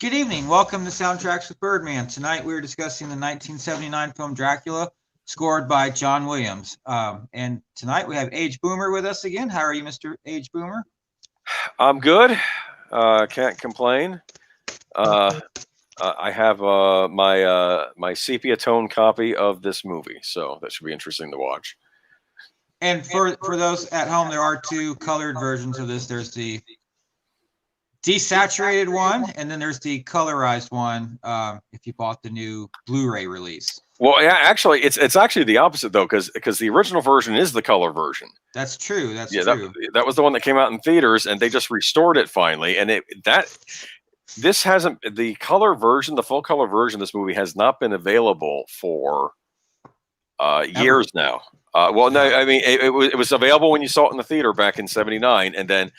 Good evening. Welcome to Soundtracks with Birdman. Tonight we're discussing the 1979 film Dracula, scored by John Williams. And tonight we have Age Boomer with us again. How are you, Mr. Age Boomer? I'm good. Can't complain. I have my sepia tone copy of this movie, so that should be interesting to watch. And for those at home, there are two colored versions of this. There's the desaturated one, and then there's the colorized one. If you bought the new Blu-ray release. Well, yeah, actually, it's actually the opposite though, because the original version is the color version. That's true. That's true. That was the one that came out in theaters, and they just restored it finally. And this hasn't, the color version, the full color version of this movie has not been available for years now. Well, no, I mean it was available when you saw it in the theater back in '79, and then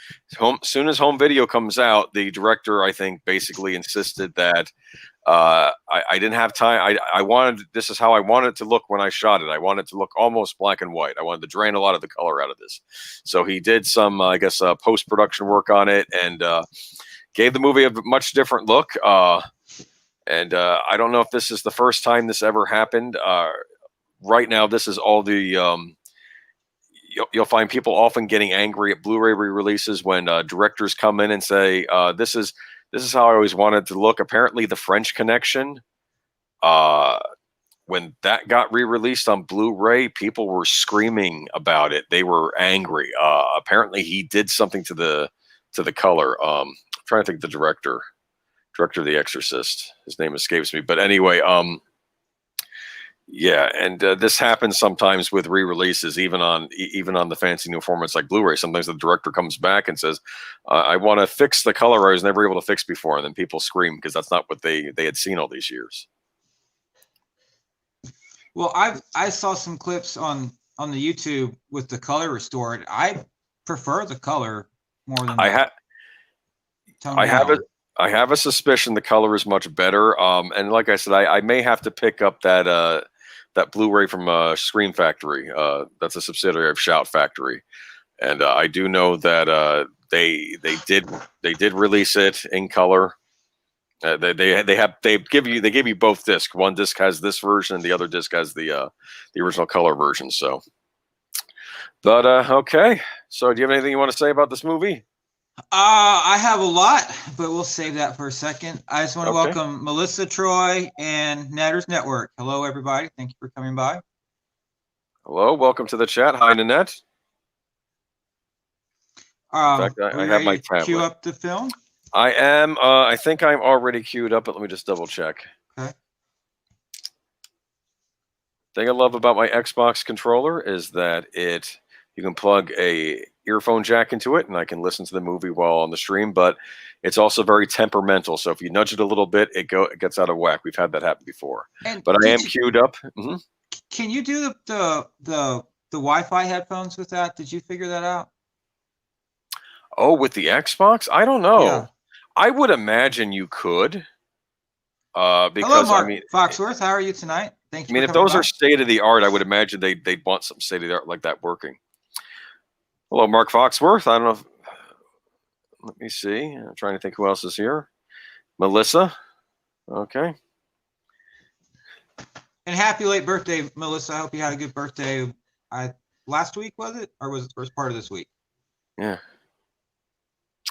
soon as home video comes out, the director, I think, basically insisted that I didn't have time. I wanted, this is how I wanted it to look when I shot it. I wanted it to look almost black and white. I wanted to drain a lot of the color out of this. So he did some, I guess, post-production work on it, and gave the movie a much different look. And I don't know if this is the first time this ever happened. Right now, this is all the you'll find people often getting angry at Blu-ray re-releases when directors come in and say, this is how I always wanted to look. Apparently, The French Connection, when that got re-released on Blu-ray, people were screaming about it. They were angry. Apparently, he did something to the color. I'm trying to think of the director of The Exorcist. His name escapes me. But anyway, yeah, and this happens sometimes with re-releases, even on the fancy new formats like Blu-ray. Sometimes the director comes back and says, "I want to fix the color I was never able to fix before," and then people scream because that's not what they had seen all these years. Well, I saw some clips on the YouTube with the color restored. I prefer the color more than I have a suspicion the color is much better. And like I said, I may have to pick up that Blu-ray from Scream Factory. That's a subsidiary of Shout Factory, and I do know that they did release it in color. They give you both discs. One disc has this version, and the other disc has the original color version. So, but okay. So, do you have anything you want to say about this movie? I have a lot, but we'll save that for a second. I just want to welcome Melissa Troy and Netters Network. Hello, everybody. Thank you for coming by. Hello, welcome to the chat. Hi, Nanette. In fact, I have my tablet. Cue up the film. I am. I think I'm already queued up, but let me just double check. Okay. Thing I love about my Xbox controller is that you can plug a earphone jack into it, and I can listen to the movie while on the stream. But it's also very temperamental, so if you nudge it a little bit, it gets out of whack. We've had that happen before. But I am queued up. Mm-hmm. Can you do the Wi-Fi headphones with that? Did you figure that out? Oh, with the Xbox? I don't know. Yeah. I would imagine you could. Because hello, Mark Foxworth. How are you tonight? Thank you. I mean, if those are state of the art, I would imagine they'd want some state of the art like that working. Hello, Mark Foxworth. I don't know if, let me see. I'm trying to think who else is here. Melissa. Okay. And happy late birthday, Melissa. I hope you had a good birthday. Last week, was it? Or was it the first part of this week? Yeah.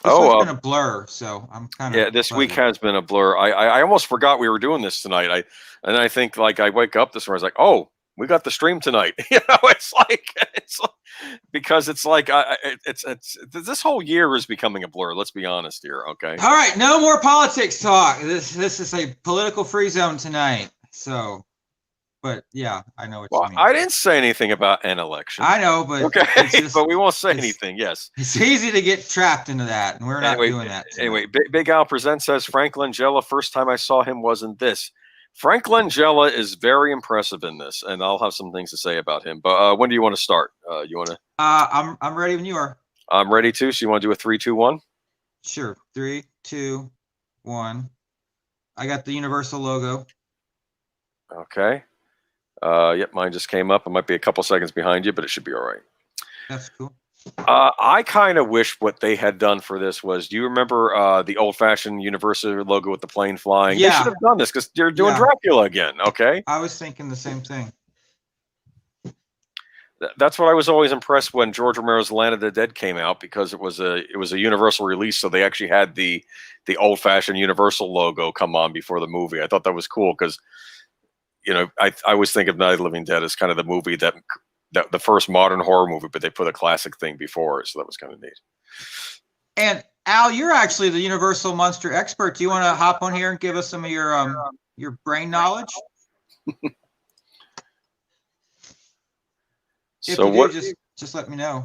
This week's been a blur, so I'm kind of... Yeah, this week has been a blur. I almost forgot we were doing this tonight. I think, like, I wake up this morning, I was like, oh, we got the stream tonight. It's like because it's like it's this whole year is becoming a blur. Let's be honest here, okay? All right, no more politics talk. This is a political free zone tonight. So, but yeah, I know what you mean. I didn't say anything about an election. I know, but okay, but we won't say anything. Yes, it's easy to get trapped into that, and we're not doing that tonight. Anyway, Big Al Presents says Frank Langella. First time I saw him wasn't this. Frank Langella is very impressive in this, and I'll have some things to say about him. But when do you want to start? You want to? I'm ready when you are. I'm ready too. So you want to do a 3, 2, 1? Sure. 3, 2, 1. I got the Universal logo. Okay. Yep, mine just came up. I might be a couple seconds behind you, but it should be all right. That's cool. I kind of wish what they had done for this was, do you remember the old-fashioned Universal logo with the plane flying? They should Yeah. have done this because they're doing Yeah. Dracula again. Okay, I was thinking the same thing. that's what I was always impressed when George Romero's Land of the Dead came out, because it was a Universal release, so they actually had the old-fashioned Universal logo come on before the movie. I thought that was cool because, I always think of Night of the Living Dead as kind of the movie that the first modern horror movie, but they put a classic thing before it, so that was kind of neat. And Al, you're actually the Universal monster expert. Do you want to hop on here and give us some of your brain knowledge? So what? Just let me know.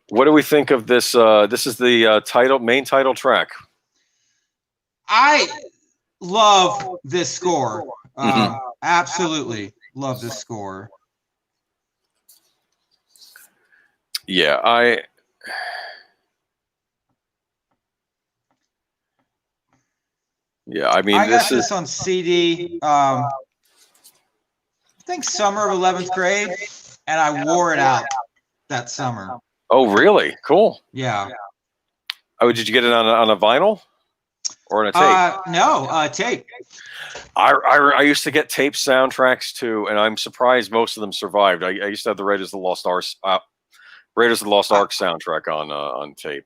What do we think of this? This is the main title track. I love this score. Absolutely love this score. Yeah, I mean, I got this on CD. I think summer of 11th grade, and I wore it out that summer. Oh, really? Cool. Yeah. Oh, did you get it on a vinyl or on a tape? No, tape. I used to get tape soundtracks too, and I'm surprised most of them survived. I used to have the Raiders of the Lost Ark soundtrack on tape.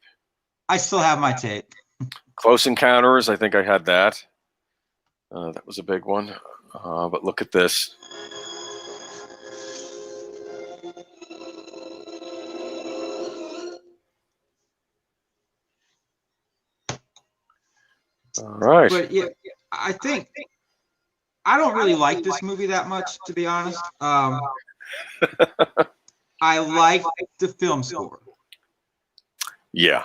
I still have my tape. Close Encounters, I think I had that. That was a big one. But look at this. All right. But yeah, I think I don't really like this movie that much, to be honest. I like the film score. Yeah.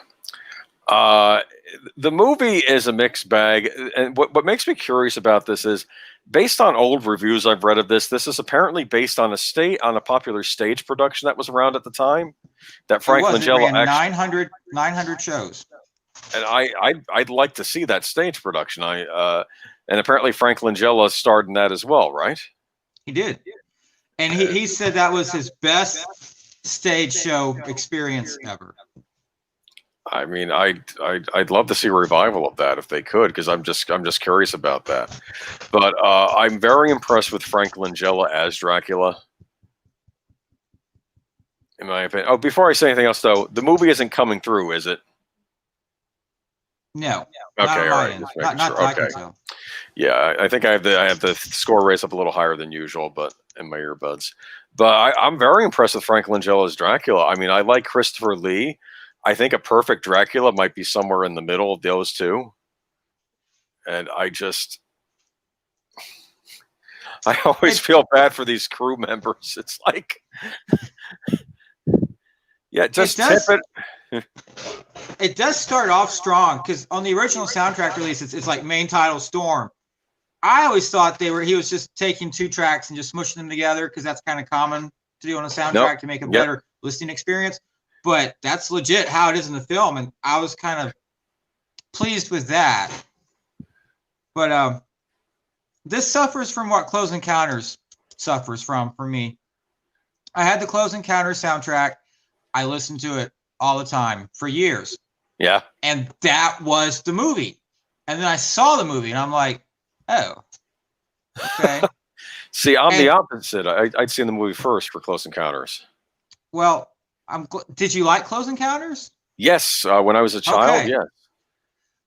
The movie is a mixed bag, and what makes me curious about this is, based on old reviews I've read of this is apparently based on a popular stage production that was around at the time. That Frank Langella actually 900 shows. And I'd like to see that stage production. And apparently Frank Langella starred in that as well, right? He did, and he said that was his best stage show experience ever. I mean, I'd love to see a revival of that if they could, because I'm just curious about that. But I'm very impressed with Frank Langella as Dracula, in my opinion. Oh, before I say anything else, though, the movie isn't coming through, is it? No. Okay, all right. Not okay. So. Yeah, I think I have the score raised up a little higher than usual, but in my earbuds. But I'm very impressed with Frank Langella as Dracula. I mean, I like Christopher Lee. I think a perfect Dracula might be somewhere in the middle of those two. And I always feel bad for these crew members. It's like, yeah, just tip it. It does start off strong, because on the original soundtrack release, it's like main title Storm. I always thought he was just taking two tracks and just smushing them together, because that's kind of common to do on a soundtrack to make a better listening experience. But that's legit how it is in the film, and I was kind of pleased with that. But this suffers from what Close Encounters suffers from for me. I had the Close Encounters soundtrack. I listened to it all the time for years. Yeah. And that was the movie. And then I saw the movie, and I'm like, oh, okay. See, I'm the opposite. I'd seen the movie first for Close Encounters. Well, did you like Close Encounters? Yes, when I was a child, okay. Yeah.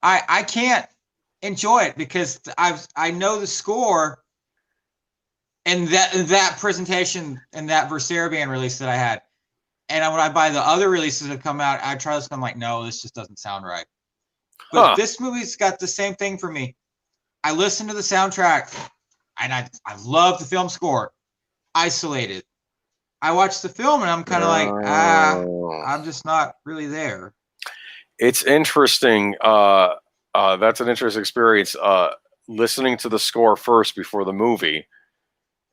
I can't enjoy it because I know the score and that presentation and that Versarabian release that I had. And when I buy the other releases that come out, I try this and I'm like, no, this just doesn't sound right. But this movie's got the same thing for me. I listen to the soundtrack and I love the film score. Isolated. I watch the film and I'm kind of like, I'm just not really there. It's interesting. That's an interesting experience. Listening to the score first before the movie,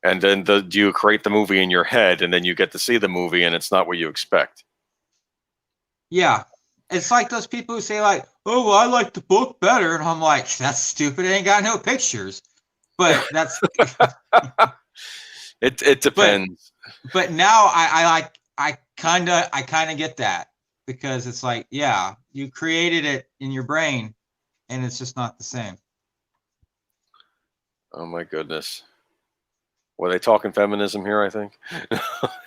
and then you create the movie in your head, and then you get to see the movie, and it's not what you expect. Yeah, it's like those people who say like, "Oh, well, I like the book better," and I'm like, "That's stupid. It ain't got no pictures." But that's it depends. But now I I kind of get that, because it's like, yeah, you created it in your brain and it's just not the same. Oh my goodness. Were they talking feminism here, I think?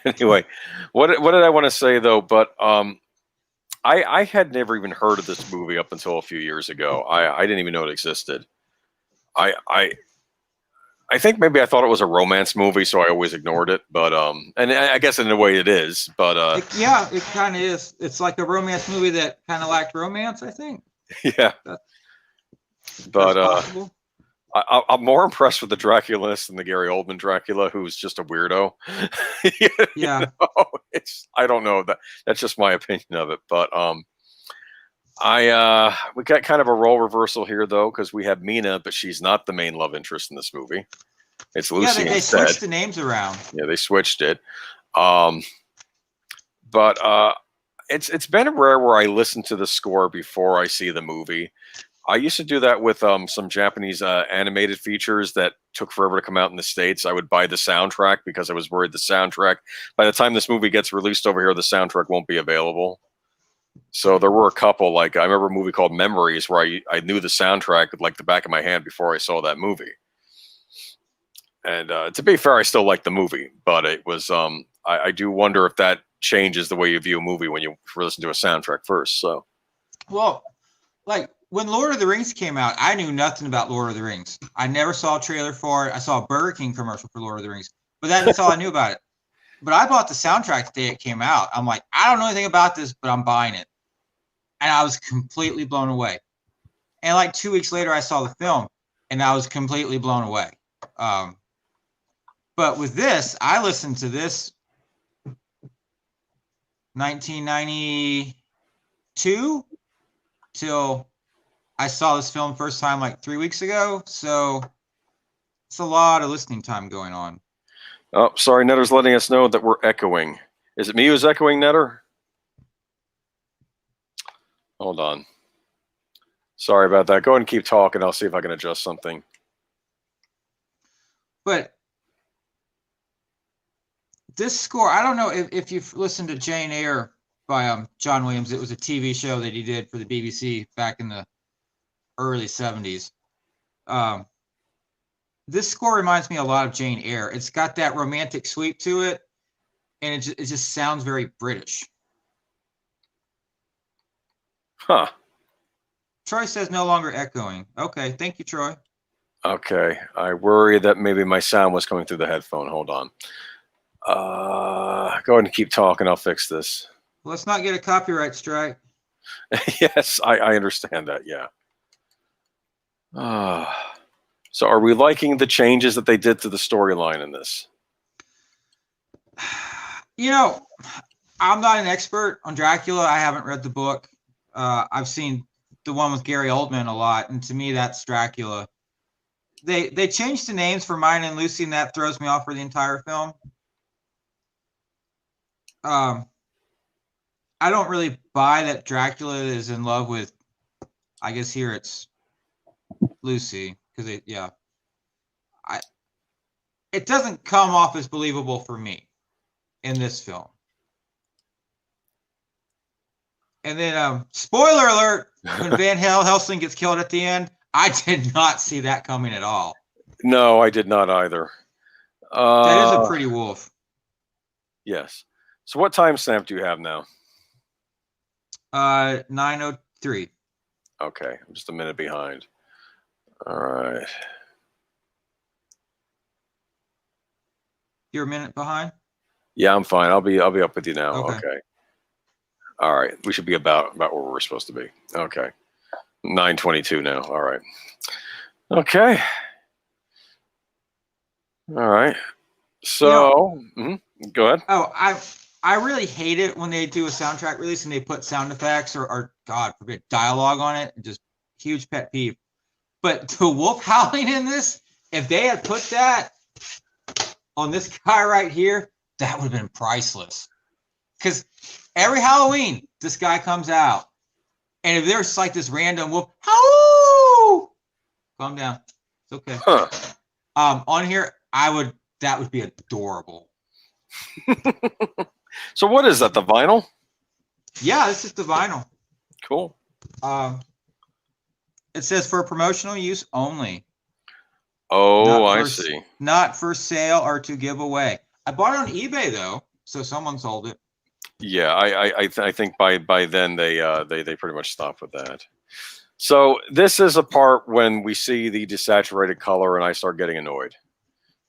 Anyway, what did I want to say though? But I had never even heard of this movie up until a few years ago. I didn't even know it existed. I think maybe I thought it was a romance movie, so I always ignored it. But and I guess in a way it is. But Yeah, it kind of is. It's like a romance movie that kind of lacked romance, I think. yeah. But possible. I'm more impressed with the Dracula than the Gary Oldman Dracula, who's just a weirdo. Yeah. I don't know, that's just my opinion of it. But we got kind of a role reversal here though, because we have Mina, but she's not the main love interest in this movie. It's Lucy. Yeah, they switched the names around. Yeah, they switched it. But it's been rare where I listen to the score before I see the movie. I used to do that with some Japanese animated features that took forever to come out in the States. I would buy the soundtrack because I was worried the soundtrack, by the time this movie gets released over here, the soundtrack won't be available. So there were a couple, like I remember a movie called Memories where I knew the soundtrack like the back of my hand before I saw that movie. And to be fair, I still like the movie, but it was I do wonder if that changes the way you view a movie when you listen to a soundtrack first. So, well, like when Lord of the Rings came out, I knew nothing about Lord of the Rings. I never saw a trailer for it. I saw a Burger King commercial for Lord of the Rings, but that's all I knew about it. But I bought the soundtrack the day it came out. I'm like, I don't know anything about this, but I'm buying it. And I was completely blown away. And like 2 weeks later, I saw the film, and I was completely blown away. But with this, I listened to this 1992 till I saw this film first time like 3 weeks ago. So it's a lot of listening time going on. Oh, sorry, Netter's letting us know that we're echoing. Is it me who's echoing, Netter? Hold on. Sorry about that. Go ahead and keep talking. I'll see if I can adjust something. But this score, I don't know if you've listened to Jane Eyre by John Williams. It was a TV show that he did for the BBC back in the early 70s. This score reminds me a lot of Jane Eyre. It's got that romantic sweep to it, and it just sounds very British. Huh. Troy says no longer echoing. Okay, thank you, Troy. Okay, I worry that maybe my sound was coming through the headphone. Hold on. Go ahead and keep talking. I'll fix this. Let's not get a copyright strike. Yes, I understand that. Yeah. So are we liking the changes that they did to the storyline in this? You know, I'm not an expert on Dracula. I haven't read the book. I've seen the one with Gary Oldman a lot, and to me, that's Dracula. They changed the names for Mine and Lucy, and that throws me off for the entire film. I don't really buy that Dracula is in love with, I guess here it's Lucy, because it doesn't come off as believable for me in this film. And then, spoiler alert, when Van Helsing gets killed at the end, I did not see that coming at all. No, I did not either. That is a pretty wolf. Yes. So what timestamp do you have now? 9:03. Okay, I'm just a minute behind. All right. You're a minute behind? Yeah, I'm fine. I'll be up with you now. Okay. Okay. All right. We should be about where we're supposed to be. Okay. 9:22 now. All right. Okay. All right. So, go ahead. Oh, I really hate it when they do a soundtrack release and they put sound effects or God forbid dialogue on it. Just huge pet peeve. But the wolf howling in this, if they had put that on this guy right here, that would have been priceless. Because every Halloween, this guy comes out. And if there's like this random wolf, howl, calm down. It's okay. Huh. On here, that would be adorable. So what is that? The vinyl? Yeah, this is the vinyl. Cool. It says for promotional use only. Oh, I see. Not for sale or to give away. I bought it on eBay though, so someone sold it. Yeah, I think by then they pretty much stopped with that. So this is a part when we see the desaturated color, and I start getting annoyed.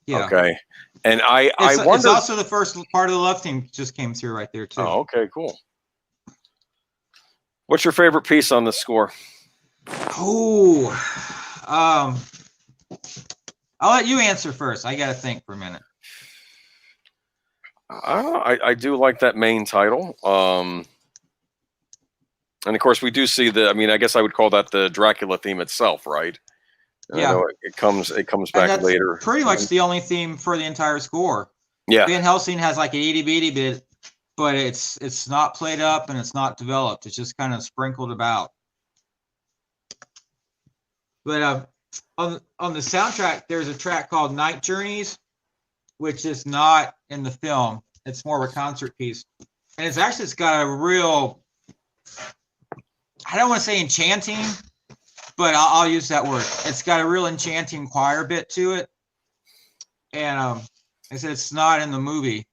Yeah. Okay. And I wonder. It's also the first part of the love theme just came through right there too. Oh, okay, cool. What's your favorite piece on the score? Oh, I'll let you answer first. I got to think for a minute. I do like that main title. And of course we do see I guess I would call that the Dracula theme itself, right? And yeah. I know it comes back later. Pretty much the only theme for the entire score. Yeah. Van Helsing has like an itty bitty bit, but it's not played up and it's not developed. It's just kind of sprinkled about. But on the soundtrack, there's a track called Night Journeys, which is not in the film. It's more of a concert piece. And it's got a real, I don't want to say enchanting, but I'll use that word. It's got a real enchanting choir bit to it. And I said it's not in the movie.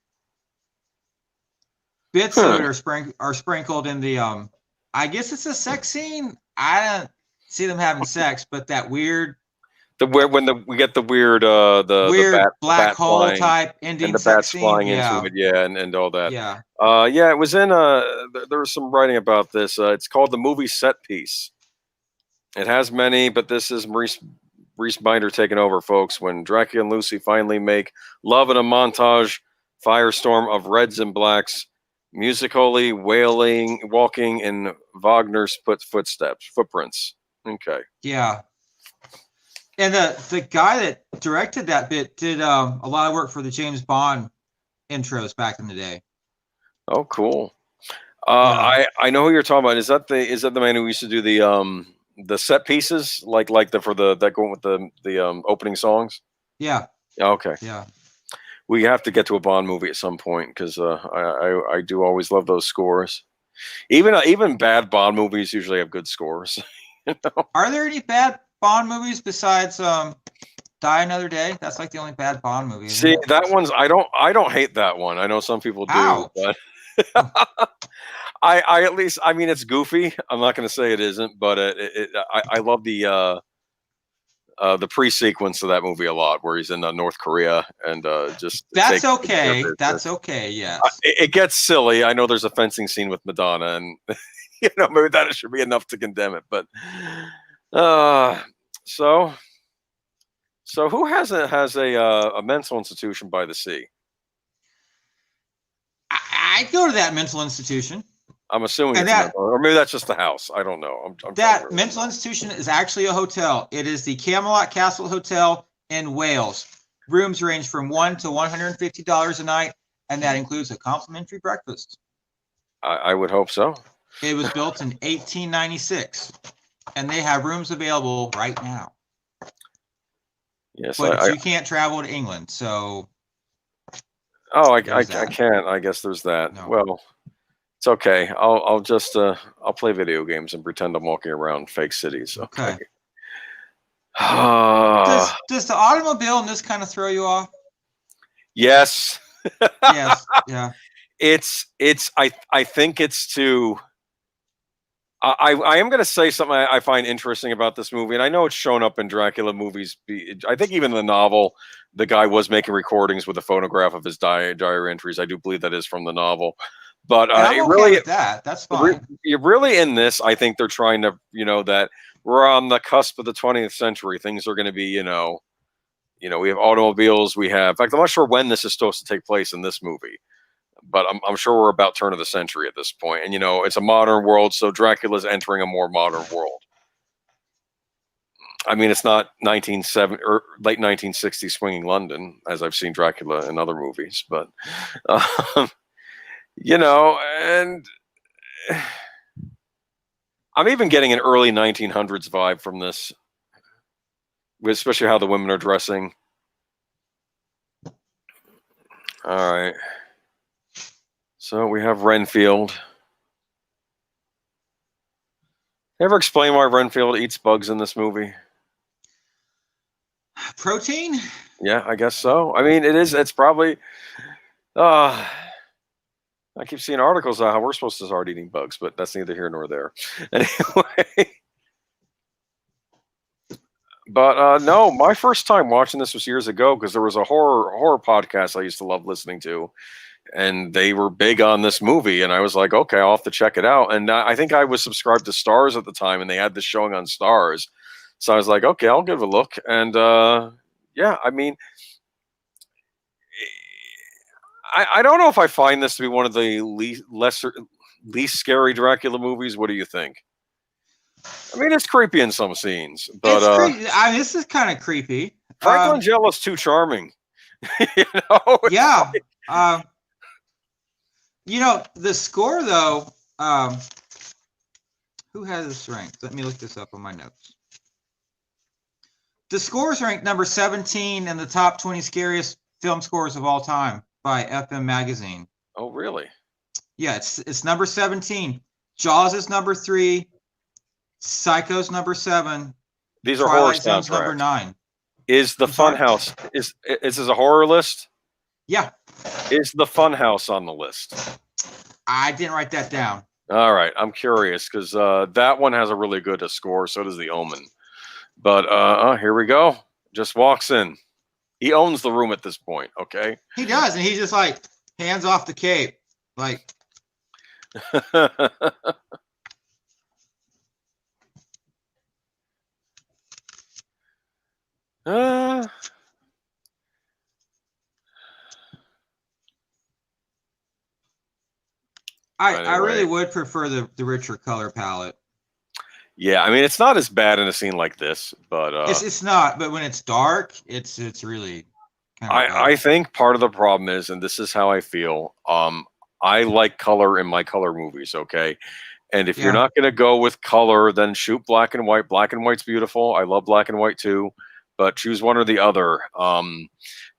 Bits of it are sprinkled in the, I guess it's a sex scene. I don't see them having sex, but that weird, we get the weird the black hole flying, type ending, and the sex bats scene. flying into it, and all that. Yeah. It was in there was some writing about this. It's called the movie set piece. It has many, but this is Reese Binder taking over, folks. When Dracula and Lucy finally make love in a montage firestorm of reds and blacks, musically walking in Wagner's footprints. Okay. Yeah. And the guy that directed that bit did a lot of work for the James Bond intros back in the day. Oh, cool. I know who you're talking about. Is that the man who used to do the set pieces like that going with the opening songs? Yeah. Okay. Yeah. We have to get to a Bond movie at some point because I do always love those scores. Even bad Bond movies usually have good scores. You know? Are there any bad Bond movies besides Die Another Day? That's like the only bad Bond movie. See, that one's I don't hate that one. I know some people do, but I at least, I mean, it's goofy. I'm not going to say it isn't, but I love the pre-sequence of that movie a lot, where he's in North Korea and just that's okay. That's okay. Yes, it gets silly. I know there's a fencing scene with Madonna, and maybe that should be enough to condemn it. But so who has a mental institution by the sea? I go to that mental institution. I'm assuming or maybe that's just the house. I don't know. That mental institution is actually a hotel. It is the Camelot Castle Hotel in Wales. Rooms range from $1 to $150 a night, and that includes a complimentary breakfast. I would hope so. It was built in 1896, and they have rooms available right now. Yes, but you can't travel to England, so. Oh, I can't. I guess there's that. No. Well, it's okay. I'll just I'll play video games and pretend I'm walking around fake cities. Okay. Does the automobile in this kind of throw you off? Yes. Yes. Yeah. It's I think it's too. I am going to say something I find interesting about this movie, and I know it's shown up in Dracula movies. I think even the novel, the guy was making recordings with a phonograph of his diary entries. I do believe that is from the novel. But I'm okay with that. That's fine. You're really in this. I think they're trying to, that we're on the cusp of the 20th century. Things are going to be, we have automobiles. We have, in fact, I'm not sure when this is supposed to take place in this movie, but I'm sure we're about turn of the century at this point. And, it's a modern world. So Dracula's entering a more modern world. I mean, it's not 1970 or late 1960s swinging London, as I've seen Dracula in other movies, but, and I'm even getting an early 1900s vibe from this, especially how the women are dressing. All right. So we have Renfield. Ever explain why Renfield eats bugs in this movie? Protein? Yeah, I guess so. I mean, it's probably. I keep seeing articles on how we're supposed to start eating bugs, but that's neither here nor there. Anyway. But no, my first time watching this was years ago because there was a horror podcast I used to love listening to, and they were big on this movie, and I was like, okay, I'll have to check it out. And I think I was subscribed to Stars at the time, and they had this showing on Stars, so I was like, okay, I'll give it a look. And yeah, I mean, I don't know if I find this to be one of the least scary Dracula movies. What do you think? I mean, it's creepy in some scenes, but It's creepy. I mean, this is kind of creepy. Frank Langella's too charming. You know? Yeah. You know, the score though, who has this ranked? Let me look this up on my notes. The score is ranked number 17 in the top 20 scariest film scores of all time by FM Magazine. Oh, really? Yeah, it's number 17. Jaws is number 3. Psycho's number 7. These are horror Zone's soundtracks. number 9. Is the Funhouse is this a horror list? Yeah. Is the Funhouse on the list? I didn't write that down. All right, I'm curious because that one has a really good score. So does The Omen. But here we go. Just walks in. He owns the room at this point. Okay. He does, and he's just like hands off the cape, like. I really would prefer the richer color palette. Yeah, I mean it's not as bad in a scene like this, but it's not. But when it's dark, it's really. I think part of the problem is, and this is how I feel. I like color in my color movies. Okay, and if you're not going to go with color, then shoot black and white. Black and white's beautiful. I love black and white too, but choose one or the other.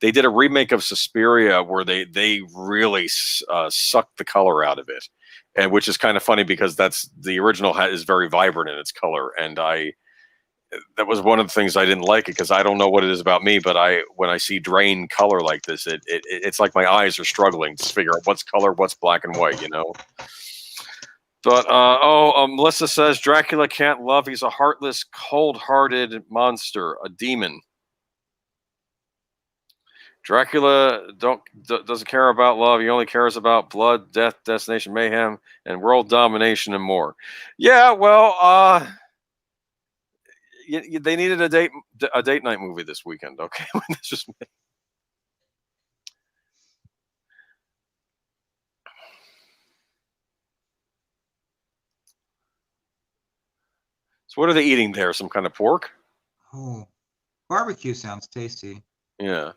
They did a remake of Suspiria where they really sucked the color out of it, and which is kind of funny because that's the original is very vibrant in its color, and that was one of the things I didn't like it because I don't know what it is about me, but when I see drained color like this, it's like my eyes are struggling to figure out what's color, what's black and white, you know. But Melissa says Dracula can't love. He's a heartless, cold-hearted monster, a demon. Dracula doesn't care about love. He only cares about blood, death, destination, mayhem, and world domination and more. Yeah, well, they needed a date night movie this weekend. Okay, that's just me. So what are they eating there? Some kind of pork? Oh, barbecue sounds tasty. Yeah.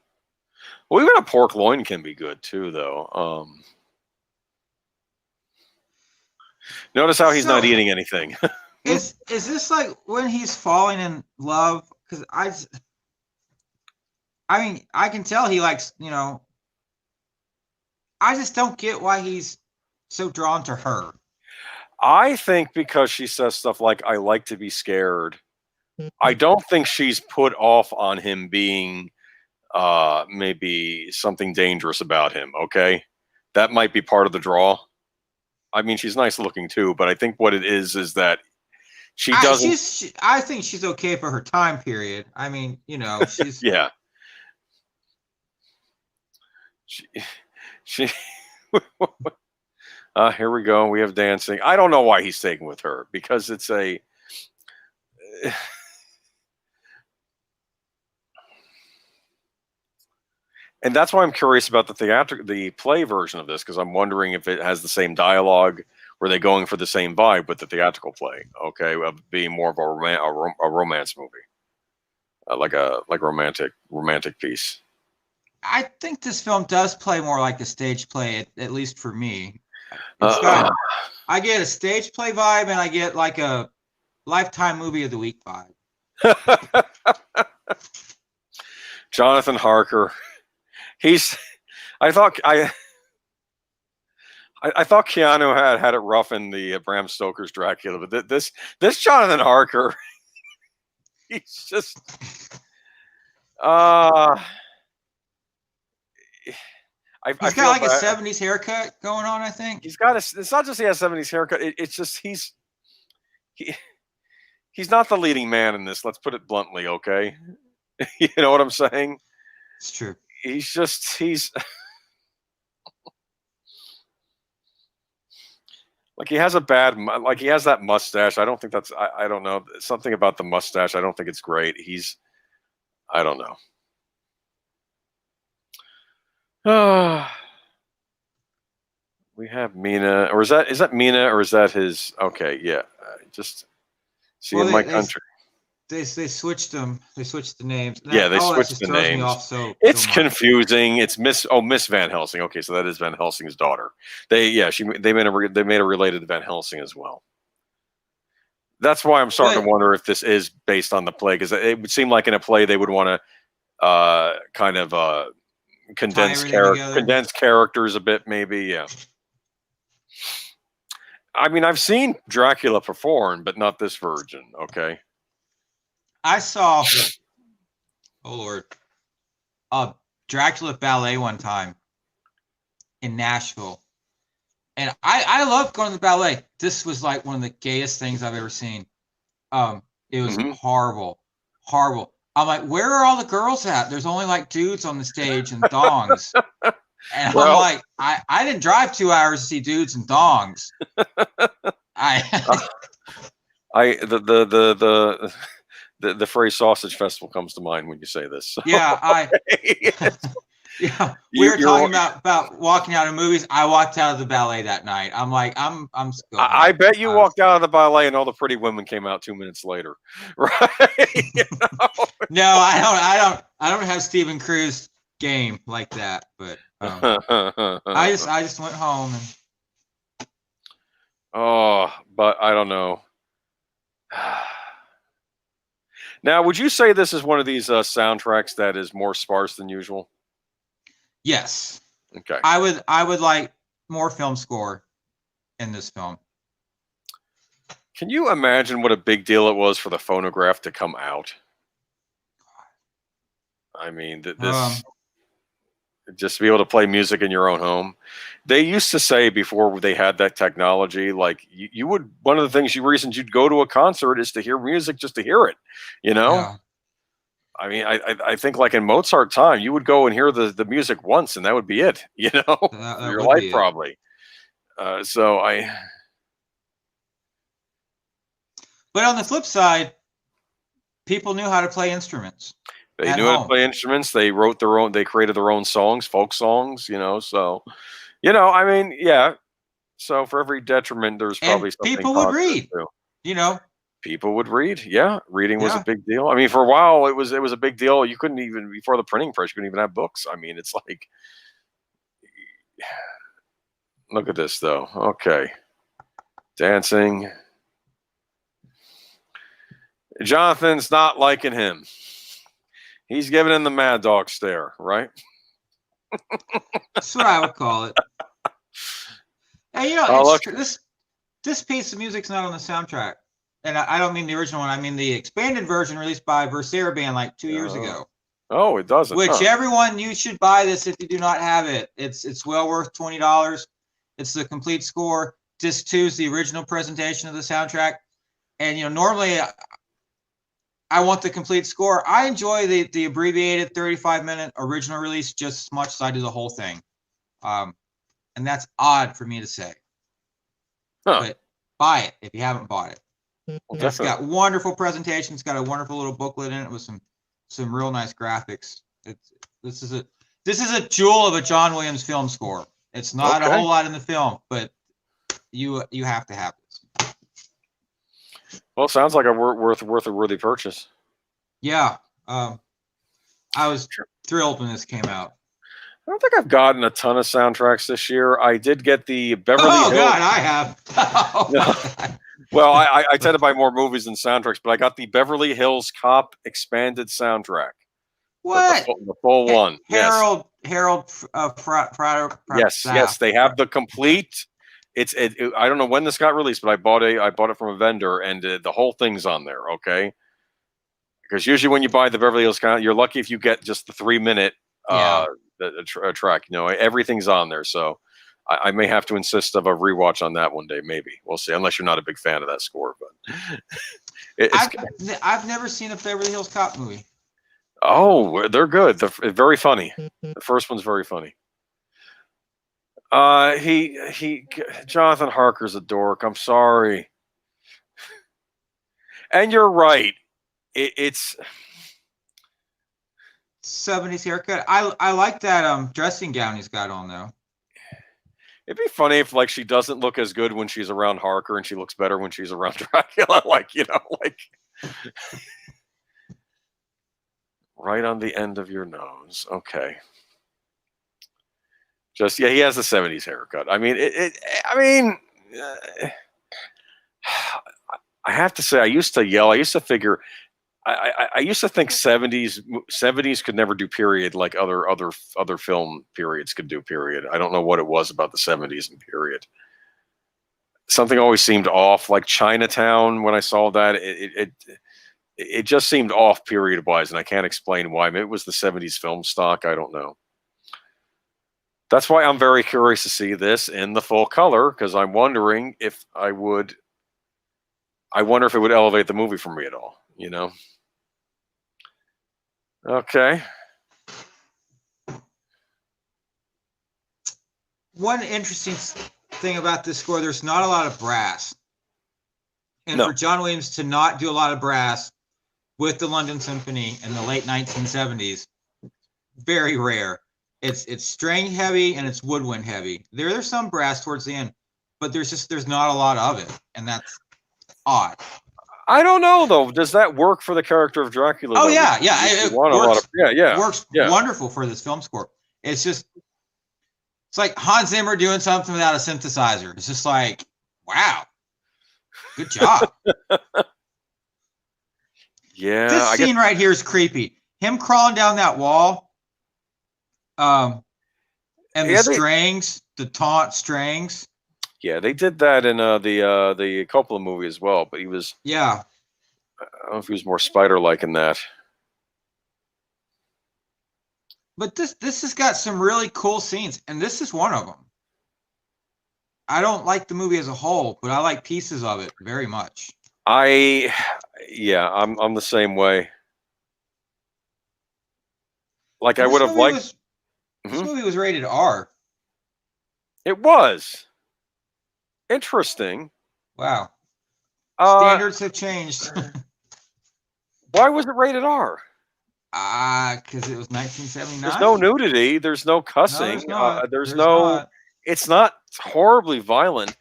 Well, even a pork loin can be good too, though. Notice how he's not eating anything. Is this like when he's falling in love? Because I mean, I can tell he likes, you know. I just don't get why he's so drawn to her. I think because she says stuff like, I like to be scared. I don't think she's put off on him being maybe something dangerous about him, okay? That might be part of the draw. I mean, she's nice looking too, but I think what it is that she doesn't... I think she's okay for her time period. I mean, you know, she's... Yeah. She here we go. We have dancing. I don't know why he's taken with her because it's a. And that's why I'm curious about the play version of this because I'm wondering if it has the same dialogue. Were they going for the same vibe with the theatrical play? Okay, of being more of a romance movie, like a romantic piece. I think this film does play more like a stage play, at least for me. I get a stage play vibe, and I get like a Lifetime Movie of the Week vibe. Jonathan Harker, I I thought Keanu had it rough in the Bram Stoker's Dracula, but this Jonathan Harker, he's just He's got like a 70s haircut going on, I think. He's got it's not just he has 70s haircut. It's just he's not the leading man in this. Let's put it bluntly, okay? You know what I'm saying? It's true. He's like he has he has that mustache. I don't think that's I don't know. Something about the mustache. I don't think it's great. I don't know. We have Mina, or is that Mina, or is that his? Okay, yeah. Just see in my country. They switched them. They switched the names. Yeah, they switched the names. Me off it's confusing. It's Miss Van Helsing. Okay, so that is Van Helsing's daughter. They made her related to Van Helsing as well. That's why I'm starting to wonder if this is based on the play, because it would seem like in a play they would want to kind of condense characters a bit, maybe. Yeah. I mean, I've seen Dracula perform, but not this version. Okay. I saw, oh Lord, Dracula ballet one time in Nashville, and I love going to the ballet. This was like one of the gayest things I've ever seen. It was horrible. I'm like, where are all the girls at? There's only like dudes on the stage and thongs. And I'm like, I didn't drive 2 hours to see dudes and thongs. The phrase "sausage festival" comes to mind when you say this. So. Yeah, yeah. We were talking about walking out of movies. I walked out of the ballet that night. I'm like, I'm. I bet you walked out of the ballet and all the pretty women came out 2 minutes later, right? You know? No, I don't have Stephen Cruz game like that, but I just went home and. Oh, but I don't know. Now, would you say this is one of these soundtracks that is more sparse than usual? Yes. Okay. I would like more film score in this film. Can you imagine what a big deal it was for the phonograph to come out? I mean, this just to be able to play music in your own home. They used to say before they had that technology, like you would, one of the reasons you'd go to a concert is to hear music, just to hear it, you know? Yeah. I mean, I think like in Mozart time, you would go and hear the music once and that would be it, you know, for your life probably. But on the flip side, people knew how to play instruments. They knew how to play instruments. They wrote their own. They created their own songs, folk songs. You know, so I mean, yeah. So for every detriment, there's probably something. People would read. Too. You know, people would read. Yeah, reading was a big deal. I mean, for a while, it was a big deal. You couldn't even before the printing press. You couldn't even have books. I mean, it's like, look at this though. Okay, dancing. Jonathan's not liking him. He's giving him the mad dog stare, right? That's what I would call it. And you know, this piece of music's not on the soundtrack, and I don't mean the original one. I mean the expanded version released by Versera Band like 2 years ago. Oh, it doesn't. Which everyone, you should buy this if you do not have it. It's well worth $20. It's the complete score. Disc 2 is the original presentation of the soundtrack, and you know normally. I want the complete score. I enjoy the abbreviated 35-minute original release just as much as I do the whole thing. And that's odd for me to say. Huh. But buy it if you haven't bought it. Well, it's got wonderful presentation. It's got a wonderful little booklet in it with some real nice graphics. This is a jewel of a John Williams film score. It's not a whole lot in the film, but you have to have this. Well, sounds like a worth a worthy purchase. Yeah, I was thrilled when this came out. I don't think I've gotten a ton of soundtracks this year. I did get the Beverly Hills. Oh God, I have. Well, I tend to buy more movies than soundtracks, but I got the Beverly Hills Cop expanded soundtrack. What? The full one. Harold Prado. Yes, they have the complete I don't know when this got released, but I bought it from a vendor, and the whole thing's on there. Okay, because usually when you buy the Beverly Hills Cop, you're lucky if you get just the 3 minute track. Everything's on there. So I may have to insist of a rewatch on that one day. Maybe we'll see. Unless you're not a big fan of that score, but I've never seen a Beverly Hills Cop movie. Oh, they're good. They're very funny. The first one's very funny. Jonathan Harker's a dork. I'm sorry. And you're right. It's 70s haircut. I like that dressing gown he's got on though. It'd be funny if like she doesn't look as good when she's around Harker and she looks better when she's around Dracula. Right on the end of your nose. Okay. He has the 70s haircut. I mean, I have to say, I used to yell. I used to figure. I used to think 70s could never do period like other film periods could do period. I don't know what it was about the 70s and period. Something always seemed off. Like Chinatown, when I saw that, it just seemed off period wise, and I can't explain why. Maybe it was the 70s film stock. I don't know. That's why I'm very curious to see this in the full color, because I'm wondering if I wonder if it would elevate the movie for me at all, Okay. One interesting thing about this score, there's not a lot of brass. And for John Williams to not do a lot of brass with the London Symphony in the late 1970s, very rare. It's string heavy and it's woodwind heavy. There's some brass towards the end, but there's not a lot of it, and that's odd. I don't know though. Does that work for the character of Dracula? Oh yeah. It works wonderful for this film score. It's like Hans Zimmer doing something without a synthesizer. It's just like, wow, good job. Yeah. This scene right here is creepy. Him crawling down that wall. And the strings, the taunt strings. Yeah, they did that in the Coppola movie as well, but he was. Yeah. I don't know if he was more spider-like in that. But this has got some really cool scenes, and this is one of them. I don't like the movie as a whole, but I like pieces of it very much. I'm the same way. Like I would have liked. This movie was rated R. It was. Interesting. Wow. Standards have changed. Why was it rated R? Because it was 1979. There's no nudity. There's no cussing. There's no. It's not horribly violent.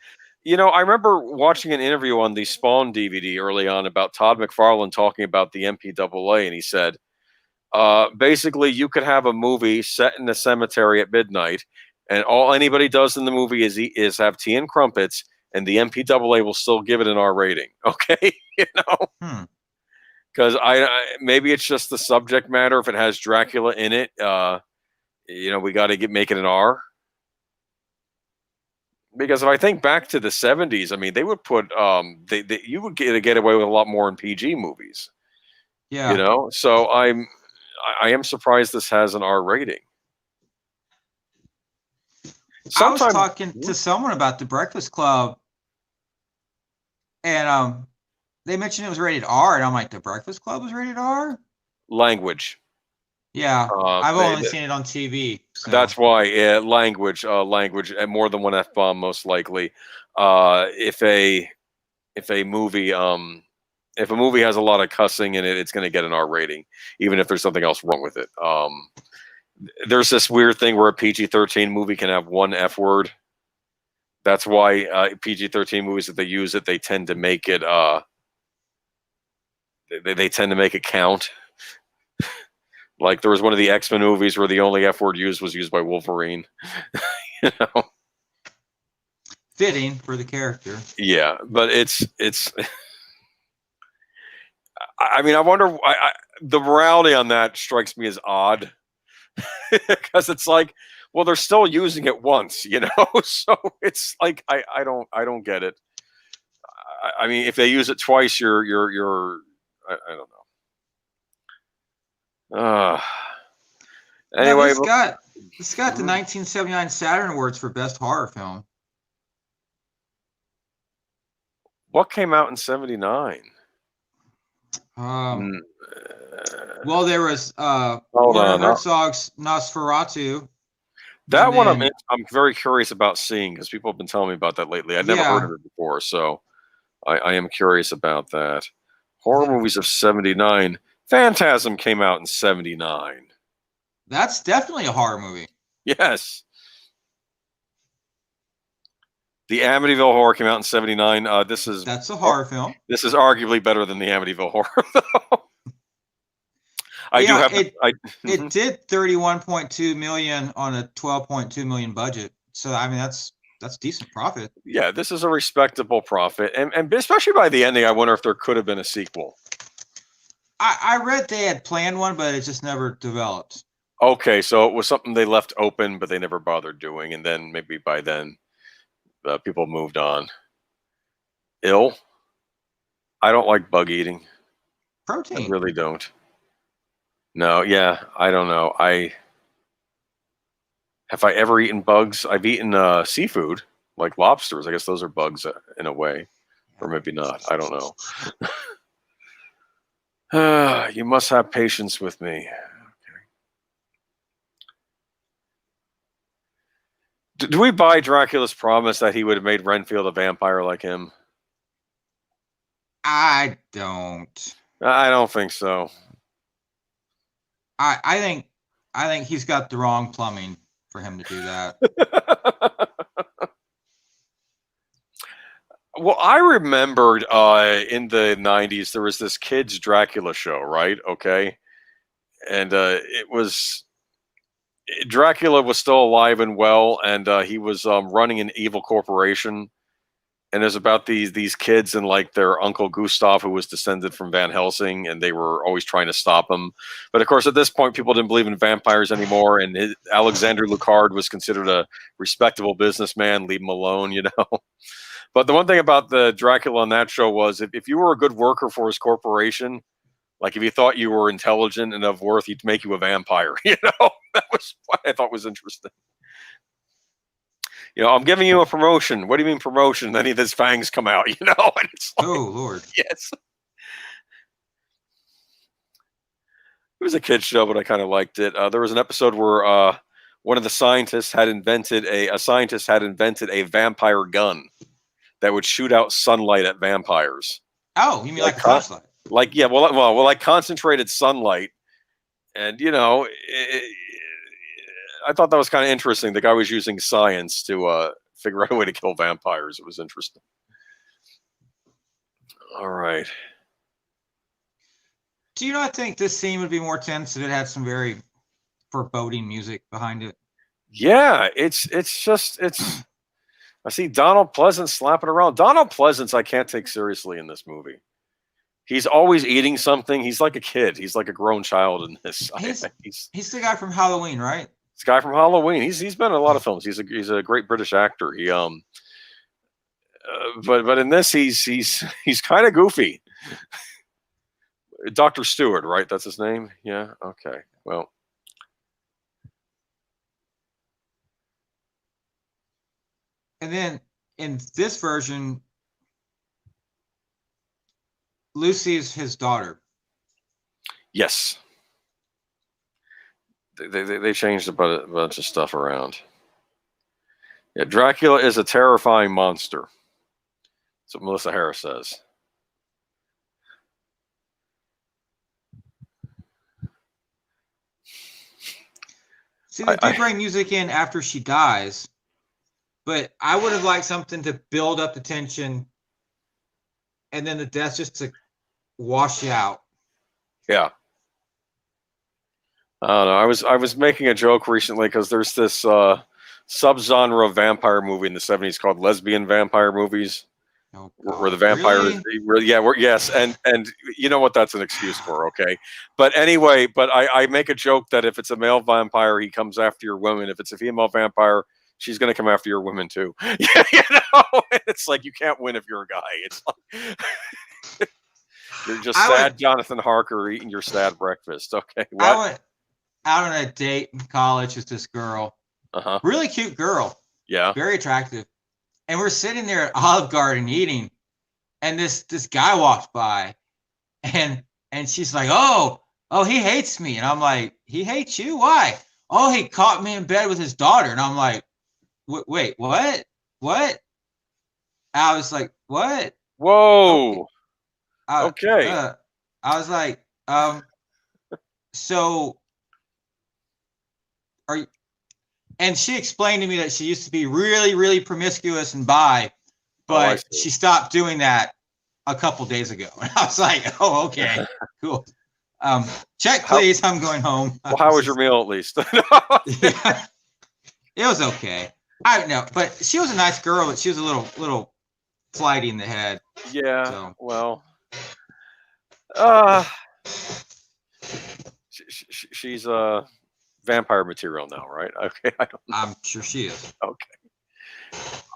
I remember watching an interview on the Spawn DVD early on about Todd McFarlane talking about the MPAA, and he said, basically, you could have a movie set in a cemetery at midnight, and all anybody does in the movie is have tea and crumpets, and the MPAA will still give it an R rating. Okay, because maybe it's just the subject matter. If it has Dracula in it, we got to make it an R. Because if I think back to the 70s, I mean, they would put you would get away with a lot more in PG movies. Yeah. So I am surprised this has an R rating. I was talking to someone about The Breakfast Club, and they mentioned it was rated R, and I'm like, The Breakfast Club was rated R? Language. Yeah, I've only seen it on TV. So. That's why language, and more than one F-bomb most likely. If a movie has a lot of cussing in it, it's going to get an R rating, even if there's something else wrong with it. There's this weird thing where a PG-13 movie can have one F word. That's why PG-13 movies, if they use it, they tend to make it they tend to make it count. Like there was one of the X-Men movies where the only F word used was used by Wolverine. Fitting for the character. Yeah, but it's. I mean, I wonder. The morality on that strikes me as odd, because it's like, Well, they're still using it once, so it's like I don't get it. I mean, if they use it twice, I don't know. No, Anyway, this got the 1979 Saturn Awards for Best Horror Film. what came out in '79? Well, there was Hold Werner on. Herzog's Nosferatu. That one then- I'm very curious about seeing because people have been telling me about that lately. I'd never heard of it before, so I am curious about that. Horror movies of '79. Phantasm came out in '79. That's definitely a horror movie. Yes. The Amityville Horror came out in '79. That's a horror film. This is arguably better than the Amityville Horror, though. It did 31.2 million on a 12.2 million budget. So I mean that's decent profit. Yeah, this is a respectable profit, and especially by the ending, I wonder if there could have been a sequel. I read they had planned one, but it just never developed. Okay, so it was something they left open, but they never bothered doing, and then maybe by then, people moved on. Ill. I don't like bug eating. Protein. I really don't. No, yeah, I don't know. Have I ever eaten bugs? I've eaten seafood, like lobsters. I guess those are bugs in a way, or maybe not. I don't know. You must have patience with me. Okay. Do we buy Dracula's promise that he would have made Renfield a vampire like him? I don't. I don't think so. I think he's got the wrong plumbing for him to do that. Well, I remembered in the '90s there was this kids Dracula show, right? Okay, and it was Dracula was still alive and well, and he was running an evil corporation. And it's about these kids and like their uncle Gustav, who was descended from Van Helsing, and they were always trying to stop him. But of course, at this point, people didn't believe in vampires anymore, and Alexander Lucard was considered a respectable businessman. Leave him alone, But the one thing about the Dracula on that show was if you were a good worker for his corporation, like if you thought you were intelligent and of worth, he'd make you a vampire. That was what I thought was interesting. I'm giving you a promotion. What do you mean promotion? Then his fangs come out, and it's like, oh Lord. Yes. It was a kid's show, but I kind of liked it. There was an episode where one of the scientists had invented a vampire gun that would shoot out sunlight at vampires. Oh, you mean like a flashlight? Like concentrated sunlight, and I thought that was kind of interesting. The guy was using science to figure out a way to kill vampires. It was interesting. All right. Do you not think this scene would be more tense if it had some very foreboding music behind it? Yeah, it's. I see Donald Pleasance slapping around. Donald Pleasance, I can't take seriously in this movie. He's always eating something. He's like a kid. He's like a grown child in this. He's the guy from Halloween, right? This guy from Halloween. He's been in a lot of films. He's a great British actor. He but in this he's kind of goofy. Dr. Stewart, right? That's his name. Yeah. Okay. Well. And then in this version, Lucy is his daughter. Yes. They changed a bunch of stuff around. Yeah, Dracula is a terrifying monster. That's what Melissa Harris says. See, they do bring music in after she dies, but I would have liked something to build up the tension, and then the death just to wash you out. Yeah. I don't know. I was making a joke recently because there's this subgenre of vampire movie in the '70s called lesbian vampire movies, Oh where the God, vampire is, really? yes, and you know what that's an excuse for, okay? But anyway, but I make a joke that if it's a male vampire, he comes after your women. If it's a female vampire, she's going to come after your women too. You know, it's like you can't win if you're a guy. It's like you're just I sad, went Jonathan Harker, eating your sad breakfast. Okay, I what? went out on a date in college with this girl, Uh-huh. really cute girl, Yeah. very attractive, and we're sitting there at Olive Garden eating, and this guy walked by, and she's like, oh, he hates me, and I'm like, he hates you? Why? Oh, he caught me in bed with his daughter, and I'm like, wait, what? I was like, what? Okay. Whoa. Okay. I was like, so are you? And she explained to me that she used to be really, really promiscuous and bi, Oh, I but see. she stopped doing that a couple days ago. And I was like, oh, okay, cool. Check, How please. I'm going home. well? How was your meal at least? Yeah, it was okay. I don't know, but she was a nice girl, but she was a little flighty in the head. Yeah. So Well. Uh. She's vampire material now, right? Okay. I don't know. I'm sure she is. Okay.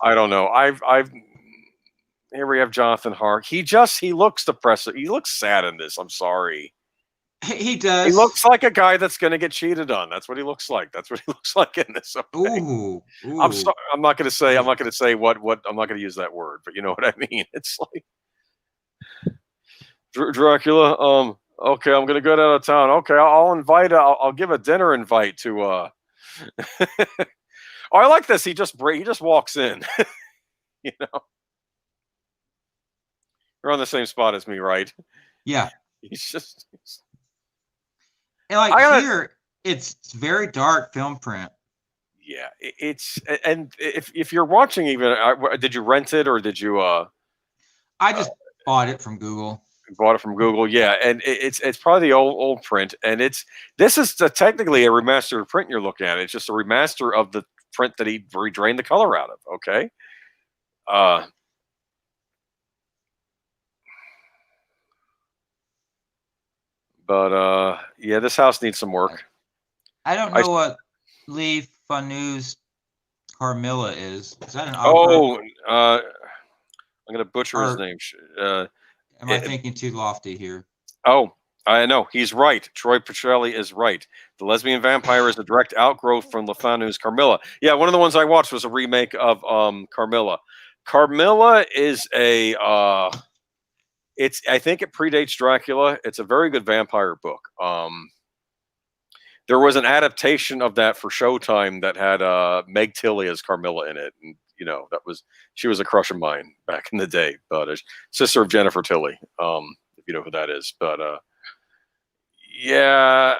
I don't know. I've here we have Jonathan Hark. He looks depressed. He looks sad in this. I'm sorry. He He does. looks like a guy that's going to get cheated on. That's what he looks like. That's what he looks like in this. Okay. Ooh, I'm ooh. sorry. I'm not going to say. I'm not going to say what. I'm not going to use that word. But you know what I mean. It's like Dracula. Okay, I'm going to go out of town. Okay, I'll invite. I'll give a dinner invite to. Oh, I like this. He just walks in. You know, you're on the same spot as me, right? Yeah. He's just. And like I gotta. here, it's very dark film print. Yeah, it's and if you're watching, even did you rent it or did you I just bought it from Google. bought it from Google? Yeah, and it's probably the old print, and this is technically a remastered print you're looking at. It's just a remaster of the print that he drained the color out of. Okay. But yeah, this house needs some work. I don't know what Lee Fanu's Carmilla is. Is that an Oh, autograph? I'm gonna butcher his name. Am I thinking too lofty here? Oh, I know. He's right. Troy Petrelli is right. The Lesbian Vampire is a direct outgrowth from LeFanu's Carmilla. Yeah, one of the ones I watched was a remake of Carmilla. Carmilla is I think it predates Dracula. It's a very good vampire book. There was an adaptation of that for Showtime that had Meg Tilly as Carmilla in it, and she was a crush of mine back in the day, but sister of Jennifer Tilly, if you know who that is. But yeah,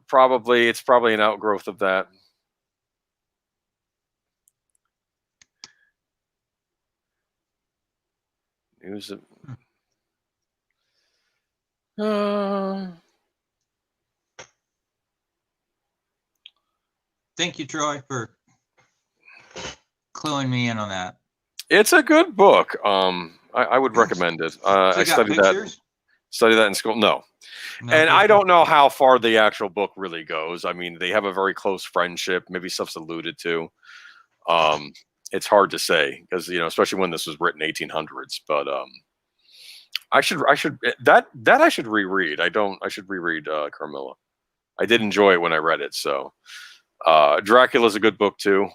it's probably an outgrowth of that. News. Thank you, Troy, for cluing me in on that. It's a good book. I would recommend it. I studied that in school. No, and I don't know how far the actual book really goes. I mean, they have a very close friendship. Maybe stuff's alluded to. It's hard to say because especially when this was written 1800s. But I should reread. I should reread Carmilla. I did enjoy it when I read it. So Dracula's a good book too.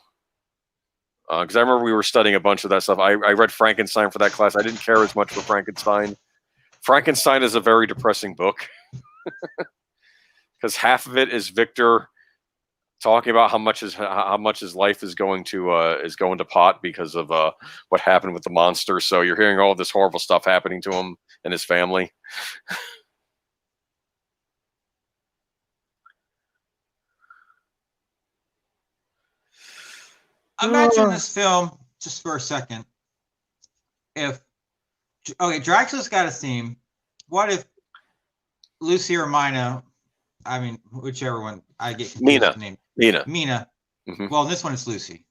Because I remember we were studying a bunch of that stuff. I read Frankenstein for that class. I didn't care as much for Frankenstein. Frankenstein is a very depressing book because half of it is Victor talking about how much his life is going to pot because of what happened with the monster. So you're hearing all this horrible stuff happening to him and his family. Imagine this film just for a second. Dracula's got a theme. What if Lucy or Mina? I mean, whichever one I get confused. Mina. Mina. Mm-hmm. Well, in this one it's Lucy.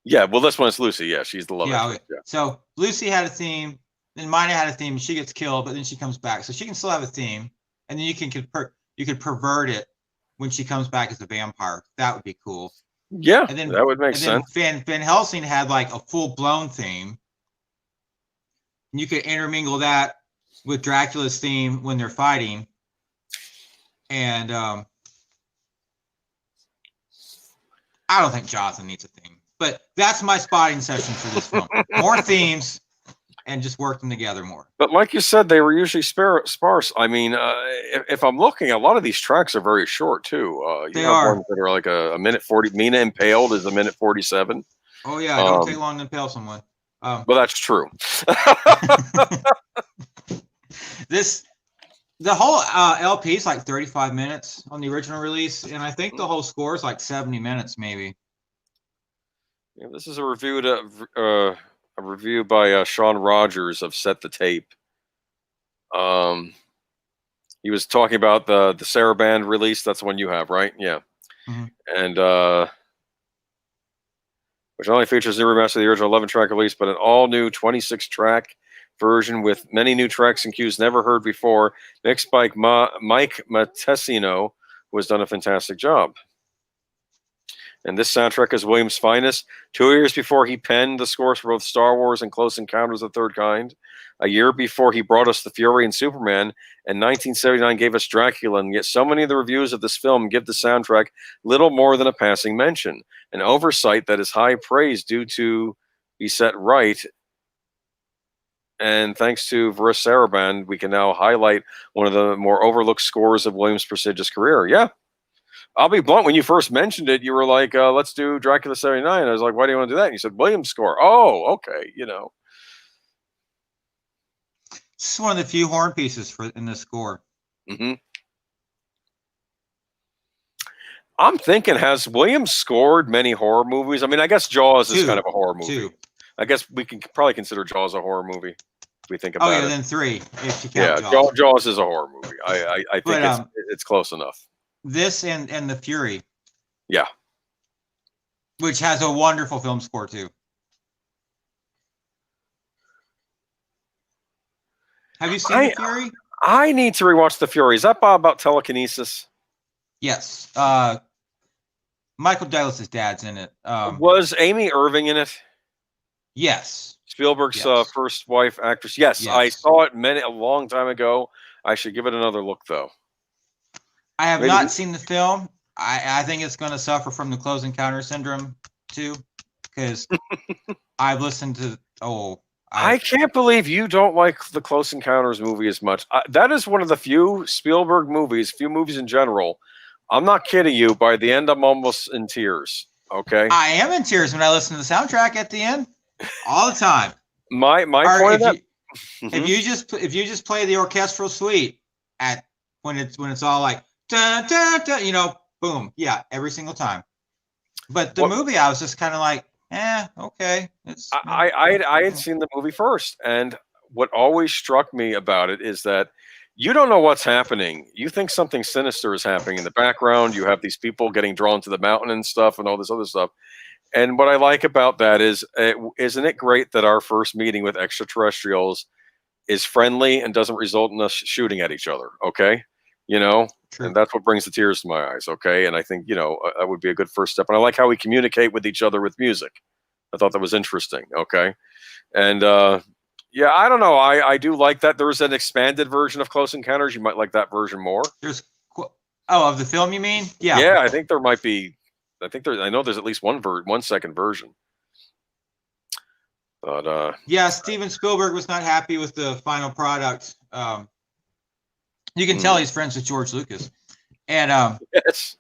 Yeah, well, this one's Lucy. Yeah, she's the love Yeah, interest. okay. Yeah. So Lucy had a theme, then Mina had a theme, and she gets killed, but then she comes back. So she can still have a theme, and then you could pervert it when she comes back as a vampire. That would be cool. Yeah, And then that would make sense. Van Helsing had like a full blown theme. And you could intermingle that with Dracula's theme when they're fighting. And I don't think Jonathan needs a theme, but that's my spotting session for this film. More themes and just work them together more. But like you said, they were usually sparse. I mean, if I'm looking, a lot of these tracks are very short too. They are. Ones that are like a minute 40. Mina Impaled is a minute 47. Oh yeah, don't take long to impale someone. Well, that's true. The whole LP is like 35 minutes on the original release, and I think the whole score is like 70 minutes, maybe. Yeah, this is a review by Sean Rogers of Set the Tape. He was talking about the Saraband release. That's the one you have, right? Yeah. Mm-hmm. And which not only features new remaster of the original 11-track release, but an all-new 26-track version with many new tracks and cues never heard before, mixed by Mike Matessino, who has done a fantastic job. And this soundtrack is Williams' finest. 2 years before he penned the scores for both Star Wars and Close Encounters of the Third Kind, a year before he brought us The Fury and Superman, and 1979 gave us Dracula, and yet so many of the reviews of this film give the soundtrack little more than a passing mention, an oversight that is high praise due to be set right. And thanks to Varis Saraband, we can now highlight one of the more overlooked scores of Williams' prestigious career. Yeah. I'll be blunt. When you first mentioned it, you were like, let's do Dracula 79. I was like, why do you want to do that? And you said, Williams score. Oh, okay. This is one of the few horn pieces in this score. Mm-hmm. I'm thinking, has Williams scored many horror movies? I mean, I guess Jaws is kind of a horror movie. 2. I guess we can probably consider Jaws a horror movie. If we think about it. Oh, yeah, then 3. If you count Jaws. Jaws is a horror movie. I think it's close enough. This and The Fury. Yeah. Which has a wonderful film score, too. Have you seen The Fury? I need to rewatch The Fury. Is that about telekinesis? Yes. Michael Douglas's dad's in it. Was Amy Irving in it? Yes. Spielberg's first wife actress. Yes, I saw it a long time ago. I should give it another look, though. I have not seen the film. I think it's going to suffer from the Close Encounter syndrome, too, because I've listened to... I can't believe you don't like the Close Encounters movie as much. That is one of the few Spielberg movies, few movies in general. I'm not kidding you. By the end, I'm almost in tears. Okay? I am in tears when I listen to the soundtrack at the end. All the time. My point of that... If you just play the orchestral suite when it's all like dun, dun, dun, boom, yeah, every single time. But the movie, I was just kind of like, okay. I had seen the movie first, and what always struck me about it is that you don't know what's happening. You think something sinister is happening in the background. You have these people getting drawn to the mountain and stuff, and all this other stuff. And what I like about that is, isn't it great that our first meeting with extraterrestrials is friendly and doesn't result in us shooting at each other? Okay. True. And that's what brings the tears to my eyes. Okay. And I think, that would be a good first step. And I like how we communicate with each other with music. I thought that was interesting. Okay. And, I don't know. I do like that. There's an expanded version of Close Encounters. You might like that version more. Of the film, you mean? Yeah. Yeah. I think there might be. I know there's at least one second version. But Steven Spielberg was not happy with the final product. You can tell he's friends with George Lucas, and yes,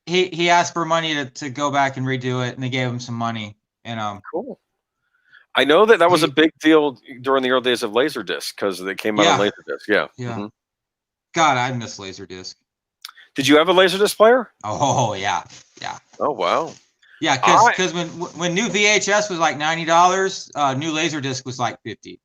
he asked for money to go back and redo it, and they gave him some money. And cool. I know that was a big deal during the early days of Laserdisc because they came out on Laserdisc. Yeah. Yeah. Mm-hmm. God, I miss Laserdisc. Did you have a Laserdisc player? Oh yeah, yeah. Oh wow. Yeah, because when new VHS was like $90, new Laserdisc was like $50.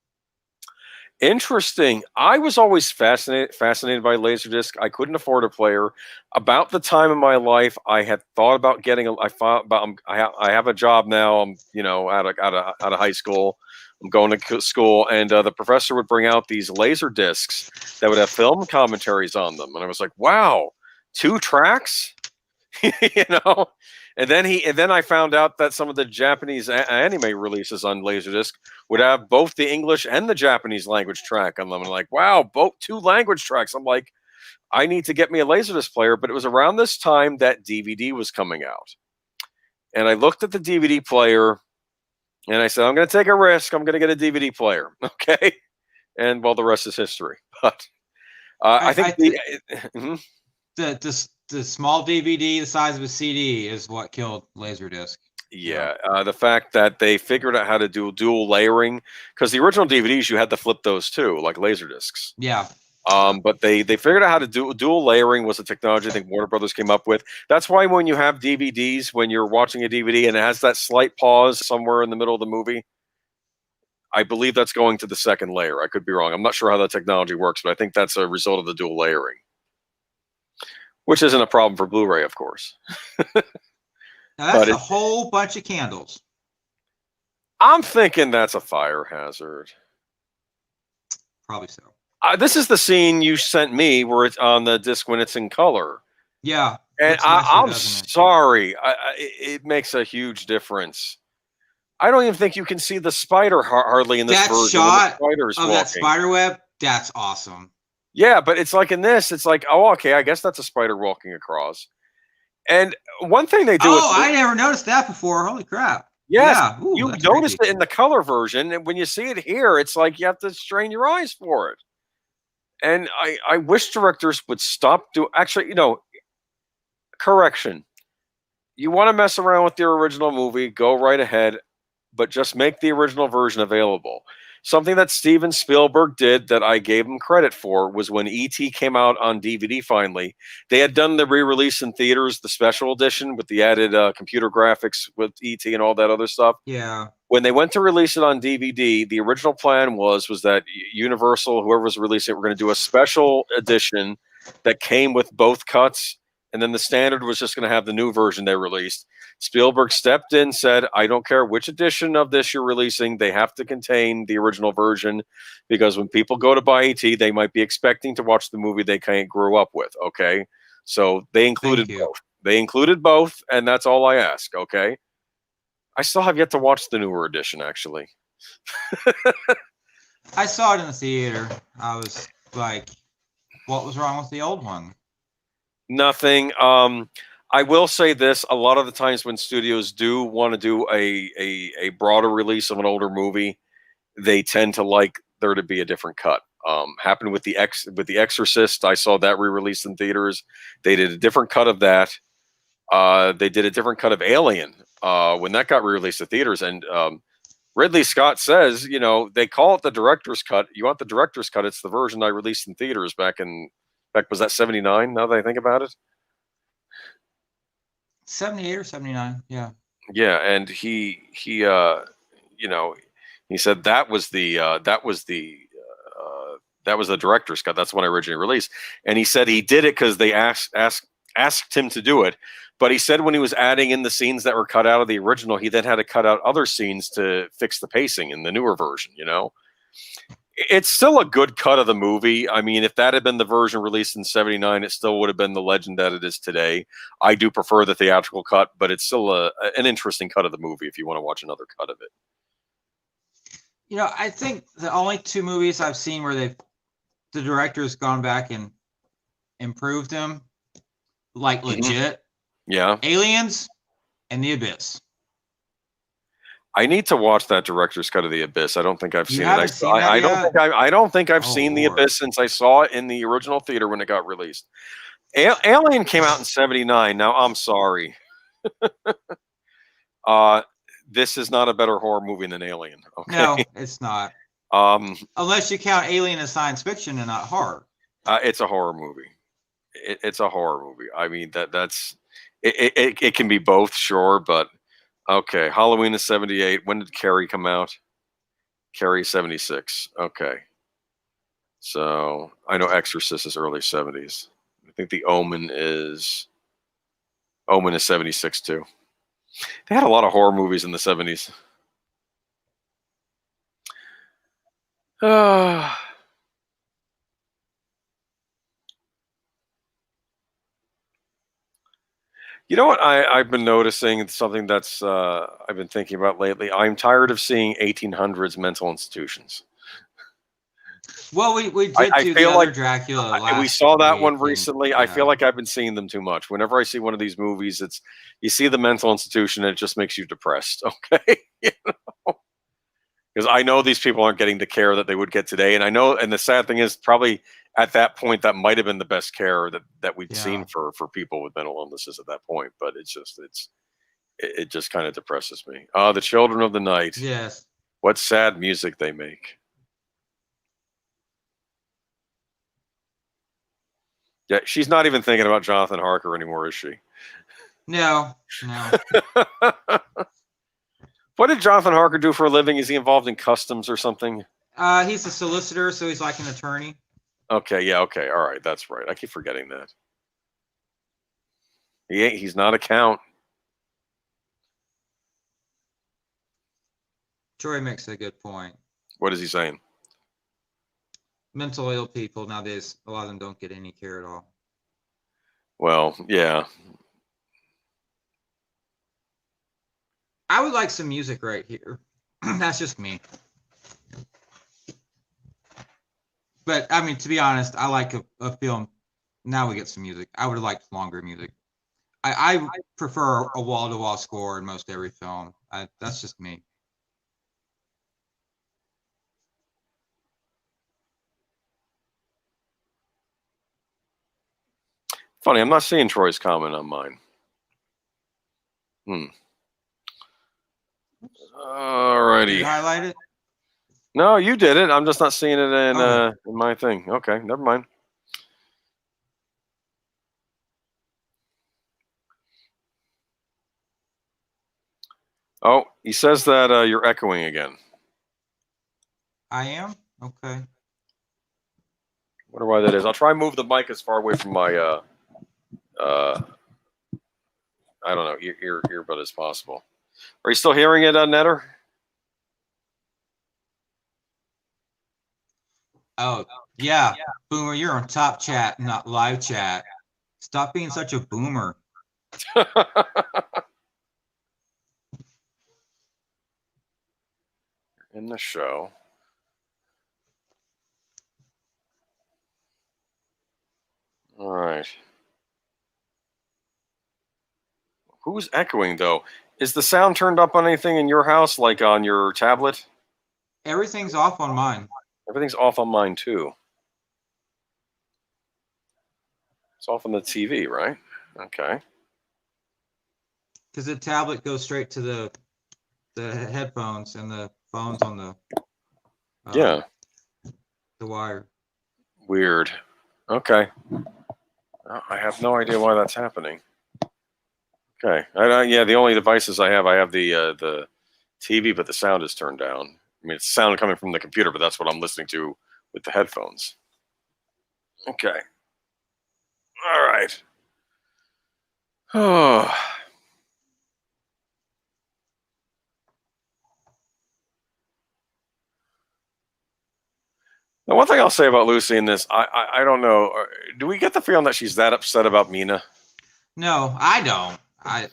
Interesting. I was always fascinated by Laserdisc. I couldn't afford a player. About the time in my life, I had thought about getting a. I thought about. I have a job now. I'm out of high school. I'm going to school, and the professor would bring out these laser discs that would have film commentaries on them, and I was like, "Wow, 2 tracks." you know and then I found out that some of the Japanese anime releases on Laserdisc would have both the English and the Japanese language track on them. And like, wow, both 2 language tracks. I'm like, I need to get me a Laserdisc player. But it was around this time that DVD was coming out, and I looked at the DVD player and I said, I'm going to take a risk. I'm going to get a DVD player. Okay. And well, the rest is history. But I think Mhm. The small DVD, the size of a CD, is what killed Laserdisc. Yeah, the fact that they figured out how to do dual layering, because the original DVDs you had to flip those too, like laser discs. Yeah. But they figured out how to do dual layering was a technology I think Warner Brothers came up with. That's why when you have DVDs, when you're watching a DVD and it has that slight pause somewhere in the middle of the movie, I believe that's going to the second layer. I could be wrong. I'm not sure how that technology works, but I think that's a result of the dual layering, which isn't a problem for Blu-ray, of course. Now that's a whole bunch of candles. I'm thinking that's a fire hazard. Probably so. This is the scene you sent me where it's on the disc when it's in color. Yeah. And I'm sorry. It makes a huge difference. I don't even think you can see the spider hardly in this that version. Shot of walking. that spider web, that's awesome. Yeah, but it's like in this, it's like, oh, okay, I guess that's a spider walking across. And one thing they do. Oh, I never noticed that before. Holy crap. Yes, yeah. Ooh, you noticed it in the color version. And when you see it here, it's like you have to strain your eyes for it. And I wish directors would stop actually, correction. You want to mess around with your original movie, go right ahead, but just make the original version available. Something that Steven Spielberg did that I gave him credit for was when E.T. came out on DVD finally. They had done the re-release in theaters, the special edition with the added computer graphics with E.T. and all that other stuff. Yeah. When they went to release it on DVD, the original plan was that Universal, whoever was releasing it, were going to do a special edition that came with both cuts, and then the standard was just going to have the new version they released. Spielberg stepped in, said, I don't care which edition of this you're releasing, they have to contain the original version, because when people go to buy ET, they might be expecting to watch the movie they kind of grew up with, okay? So they included both. They included both, and that's all I ask, okay? I still have yet to watch the newer edition, actually. I saw it in the theater. I was like, what was wrong with the old one? Nothing. I will say this: a lot of the times when studios do want to do a broader release of an older movie, they tend to like there to be a different cut. Happened with the Exorcist. I saw that re-released in theaters. They did a different cut of that. They did a different cut of Alien when that got re-released to theaters. And Ridley Scott says, they call it the director's cut. You want the director's cut? It's the version I released in theaters back was that 79? Now that I think about it. 78 or 79, yeah. Yeah, and he said that was the director's cut. That's when I originally released, and he said he did it because they asked him to do it. But he said when he was adding in the scenes that were cut out of the original, he then had to cut out other scenes to fix the pacing in the newer version. It's still a good cut of the movie. I mean, if that had been the version released in 79, it still would have been the legend that it is today. I do prefer the theatrical cut, but it's still an interesting cut of the movie if you want to watch another cut of it. I think the only 2 movies I've seen where the director's gone back and improved them, like legit. Yeah. Aliens and The Abyss. I need to watch that director's cut of The Abyss. I don't think I've seen it. I don't think I've seen The Abyss since I saw it in the original theater when it got released. Alien came out in 79. Now, I'm sorry. This is not a better horror movie than Alien. Okay? No, it's not. Unless you count Alien as science fiction and not horror. It's a horror movie. It's a horror movie. I mean, that's it can be both, sure, but okay. Halloween is 78. When did Carrie come out? Carrie 76. Okay. So I know Exorcist is early 70s. I think the Omen is 76 too. They had a lot of horror movies in the 70s. You know what I've been noticing? It's something that's I've been thinking about lately. I'm tired of seeing 1800s mental institutions. Well, we did I do the feel other like Dracula we last saw that week, one and recently. I feel yeah, like I've been seeing them too much. Whenever I see one of these movies, it's you see the mental institution, and it just makes you depressed. Okay, because I know these people aren't getting the care that they would get today, and I know. And the sad thing is, probably at that point, that might have been the best care that we'd seen yeah. for people with mental illnesses at that point. But it just kind of depresses me. The Children of the Night. Yes. What sad music they make. Yeah, she's not even thinking about Jonathan Harker anymore, is she? No, no. What did Jonathan Harker do for a living? Is he involved in customs or something? He's a solicitor, so he's like an attorney. Okay, yeah, okay, all right, that's right. I keep forgetting that. He's not a count. Troy makes a good point. What is he saying? Mental ill people nowadays, a lot of them don't get any care at all. Well, yeah. I would like some music right here. That's just me. But I mean, to be honest, I like a film. Now we get some music. I would have liked longer music. I prefer a wall-to-wall score in most every film. That's just me. Funny, I'm not seeing Troy's comment on mine. Alrighty. Did you highlight it? No, you did it. I'm just not seeing it in Okay. in my thing. Okay, never mind. Oh, he says that you're echoing again. I am? Okay. Wonder why that is. I'll try and move the mic as far away from my I don't know, earbud as possible. Are you still hearing it, Netter? Oh, yeah. Boomer, you're on top chat, not live chat. Stop being such a boomer. In the show. All right. Who's echoing though? Is the sound turned up on anything in your house, like on your tablet? Everything's off on mine. Everything's off on mine too. It's off on the TV, right? Okay. Because the tablet goes straight to the headphones, and the phone's on the Yeah. the wire. Weird. Okay. I have no idea why that's happening. Okay. Yeah, the only devices I have the TV, but the sound is turned down. I mean, it's sound coming from the computer, but that's what I'm listening to with the headphones. Okay. All right. Oh. Now, one thing I'll say about Lucy in this, I don't know. Do we get the feeling that she's that upset about Mina? No, I don't. I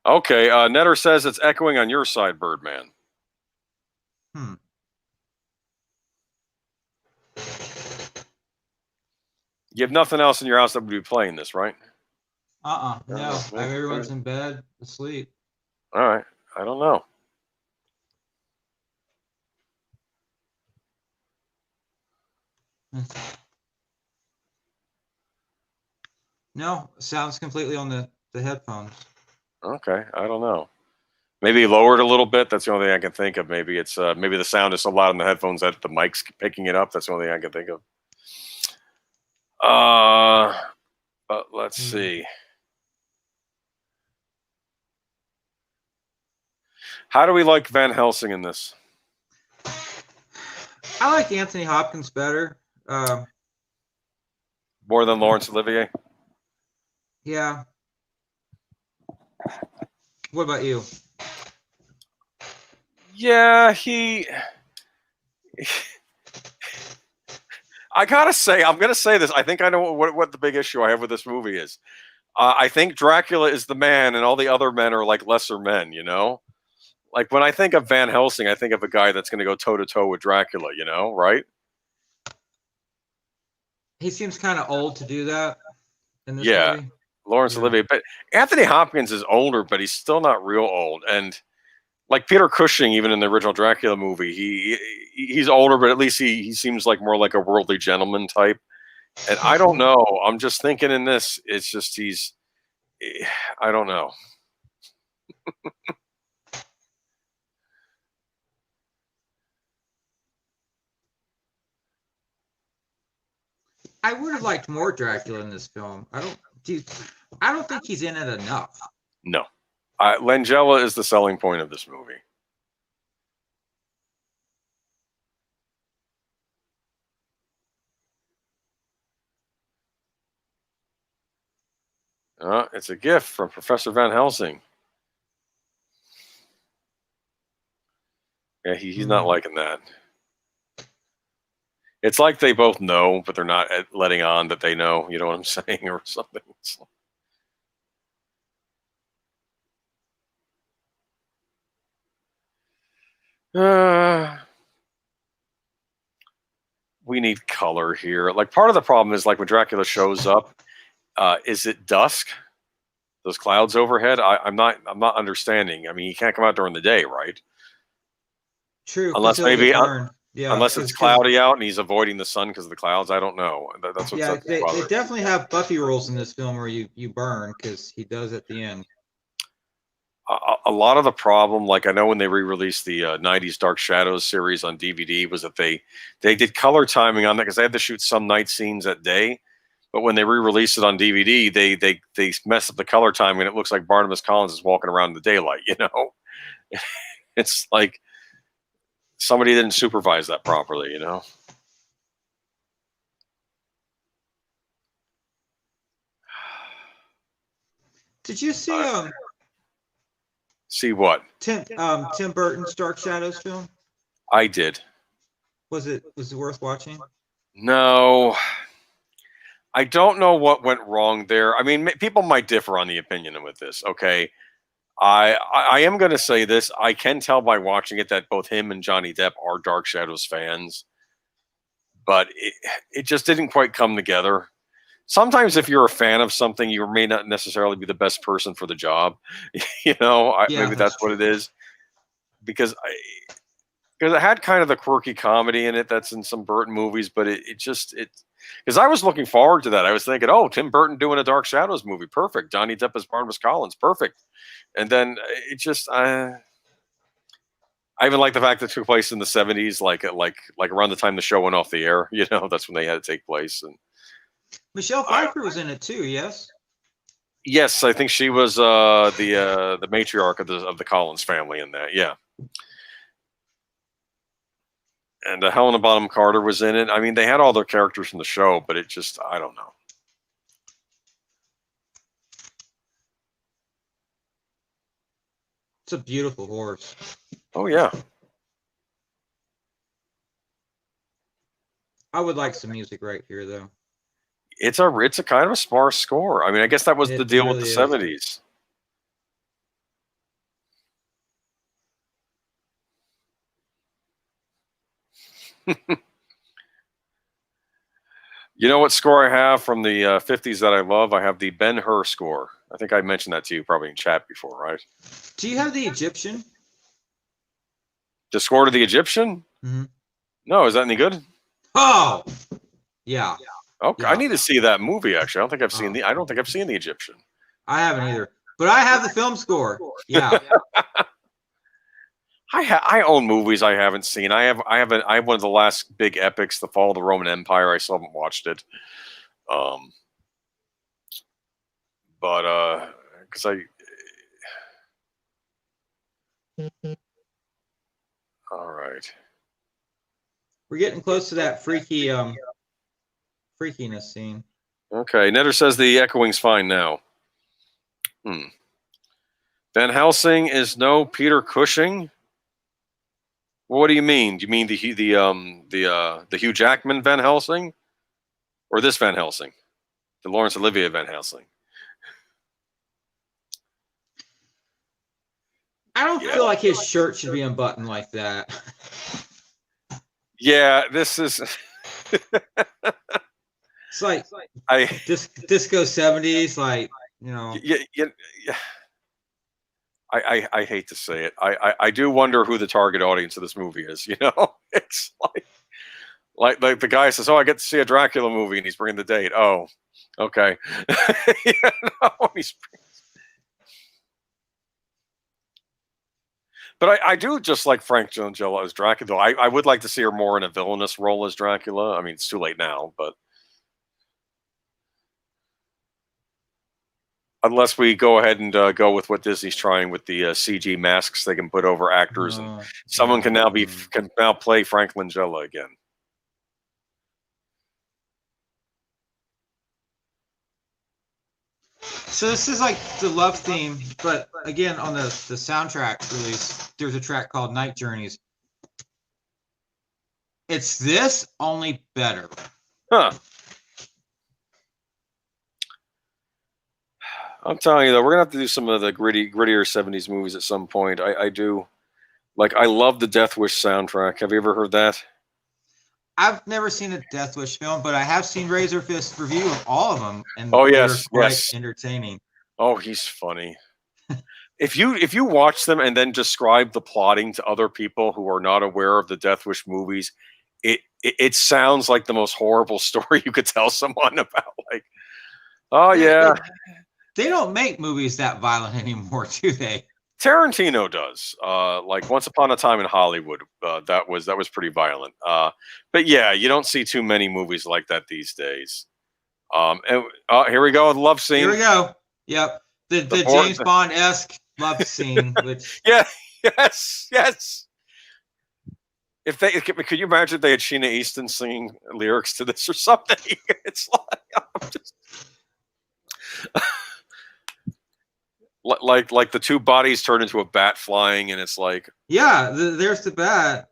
Okay. Netter says it's echoing on your side, Birdman. You have nothing else in your house that would be playing this, right? No. Everyone's in bed, asleep. All right. I don't know. No, sounds completely on the headphones. Okay. I don't know. Maybe lower it a little bit. That's the only thing I can think of. Maybe it's maybe the sound is so loud in the headphones that the mic's picking it up. That's the only thing I can think of. But let's see. How do we like Van Helsing in this? I like Anthony Hopkins better. More than Laurence Olivier? Yeah. What about you? Yeah, I gotta say, I'm gonna say this. I think I know what the big issue I have with this movie is. I think Dracula is the man, and all the other men are like lesser men. You know, like when I think of Van Helsing, I think of a guy that's going to go toe to toe with Dracula. You know, right? He seems kind of old to do that in this Yeah, movie. Laurence Yeah. Olivier, but Anthony Hopkins is older, but he's still not real old. And like Peter Cushing, even in the original Dracula movie, he's older, but at least he seems like more like a worldly gentleman type. And I don't know. I'm just thinking in this, it's just I don't know. I would have liked more Dracula in this film. I don't think he's in it enough. No, Langella is the selling point of this movie. It's a gift from Professor Van Helsing. Yeah, he's not liking that. It's like they both know, but they're not letting on that they know. You know what I'm saying, or something. We need color here. Like part of the problem is like when Dracula shows up, is it dusk? Those clouds overhead? I'm not understanding. I mean, he can't come out during the day, right? True, because Unless he'll get maybe burned. Yeah, unless it's cloudy out and he's avoiding the sun because of the clouds. I don't know. That's what's up. They definitely have Buffy rules in this film where you burn because he does at the end. A lot of the problem, like I know when they re-released the '90s Dark Shadows series on DVD, was that they did color timing on that because they had to shoot some night scenes at day. But when they re-released it on DVD, they messed up the color timing, and it looks like Barnabas Collins is walking around in the daylight. You know, it's like somebody didn't supervise that properly. You know. Did you see See what? Tim Burton's Dark Shadows film? I did. Was it worth watching? No, I don't know what went wrong there. I mean, people might differ on the opinion with this. Okay, I am going to say this. I can tell by watching it that both him and Johnny Depp are Dark Shadows fans, but it just didn't quite come together. Sometimes if you're a fan of something, you may not necessarily be the best person for the job. You know, maybe that's what it is. Because it had kind of the quirky comedy in it that's in some Burton movies, but it because I was looking forward to that. I was thinking, oh, Tim Burton doing a Dark Shadows movie, perfect. Johnny Depp as Barnabas Collins, perfect. And then it just I even like the fact that it took place in the '70s, like around the time the show went off the air. You know, that's when they had to take place. And Michelle Pfeiffer was in it too. Yes. Yes, I think she was the matriarch of the Collins family in that. Yeah. And Helena Bonham Carter was in it. I mean, they had all their characters from the show, but it just, I don't know. It's a beautiful horse. Oh, yeah. I would like some music right here, though. It's a kind of a sparse score. I mean, I guess that was the deal with the '70s. You know what score I have from the '50s that I love? I have the Ben-Hur score. I think I mentioned that to you probably in chat before, right? Do you have the Egyptian? The score to the Egyptian? Mm-hmm. No, is that any good? Oh, yeah. Okay, yeah. I need to see that movie. Actually, I don't think I've seen the Egyptian. I haven't either, but I have the film score. Yeah. I own movies I haven't seen. I have one of the last big epics, The Fall of the Roman Empire. I still haven't watched it. But because All right. We're getting close to that freakiness scene. Okay. Netter says the echoing's fine now. Van Helsing is no Peter Cushing. What do you mean? Do you mean the Hugh Jackman Van Helsing, or this Van Helsing, the Laurence Olivier Van Helsing? I don't feel like his shirt should be unbuttoned like that. Yeah, this is. It's like disco 70s, like, you know. Yeah. I hate to say it. I do wonder who the target audience of this movie is. You know, it's like the guy says, "Oh, I get to see a Dracula movie," and he's bringing the date. Oh, okay. You know, but I do just like Frank Langella as Dracula. Though I would like to see her more in a villainous role as Dracula. I mean, it's too late now, but unless we go ahead and go with what Disney's trying with the CG masks they can put over actors, and someone can now play Frank Langella again. So this is like the love theme, but again, on the soundtrack release, there's a track called Night Journeys. It's this, only better. Huh. I'm telling you, though, we're going to have to do some of the grittier 70s movies at some point. I do. Like, I love the Death Wish soundtrack. Have you ever heard that? I've never seen a Death Wish film, but I have seen Razorfist's review of all of them, and yes, they're quite entertaining. Oh, he's funny. If you watch them and then describe the plotting to other people who are not aware of the Death Wish movies, it sounds like the most horrible story you could tell someone about. Like, oh yeah, they don't make movies that violent anymore, do they? Tarantino does. Like Once Upon a Time in Hollywood, that was pretty violent. But yeah, you don't see too many movies like that these days. And here we go, love scene. Here we go. Yep, the James Bond-esque love scene. Which yes. If they could you imagine if they had Sheena Easton singing lyrics to this or something? It's like the two bodies turn into a bat flying, and it's like, yeah, there's the bat.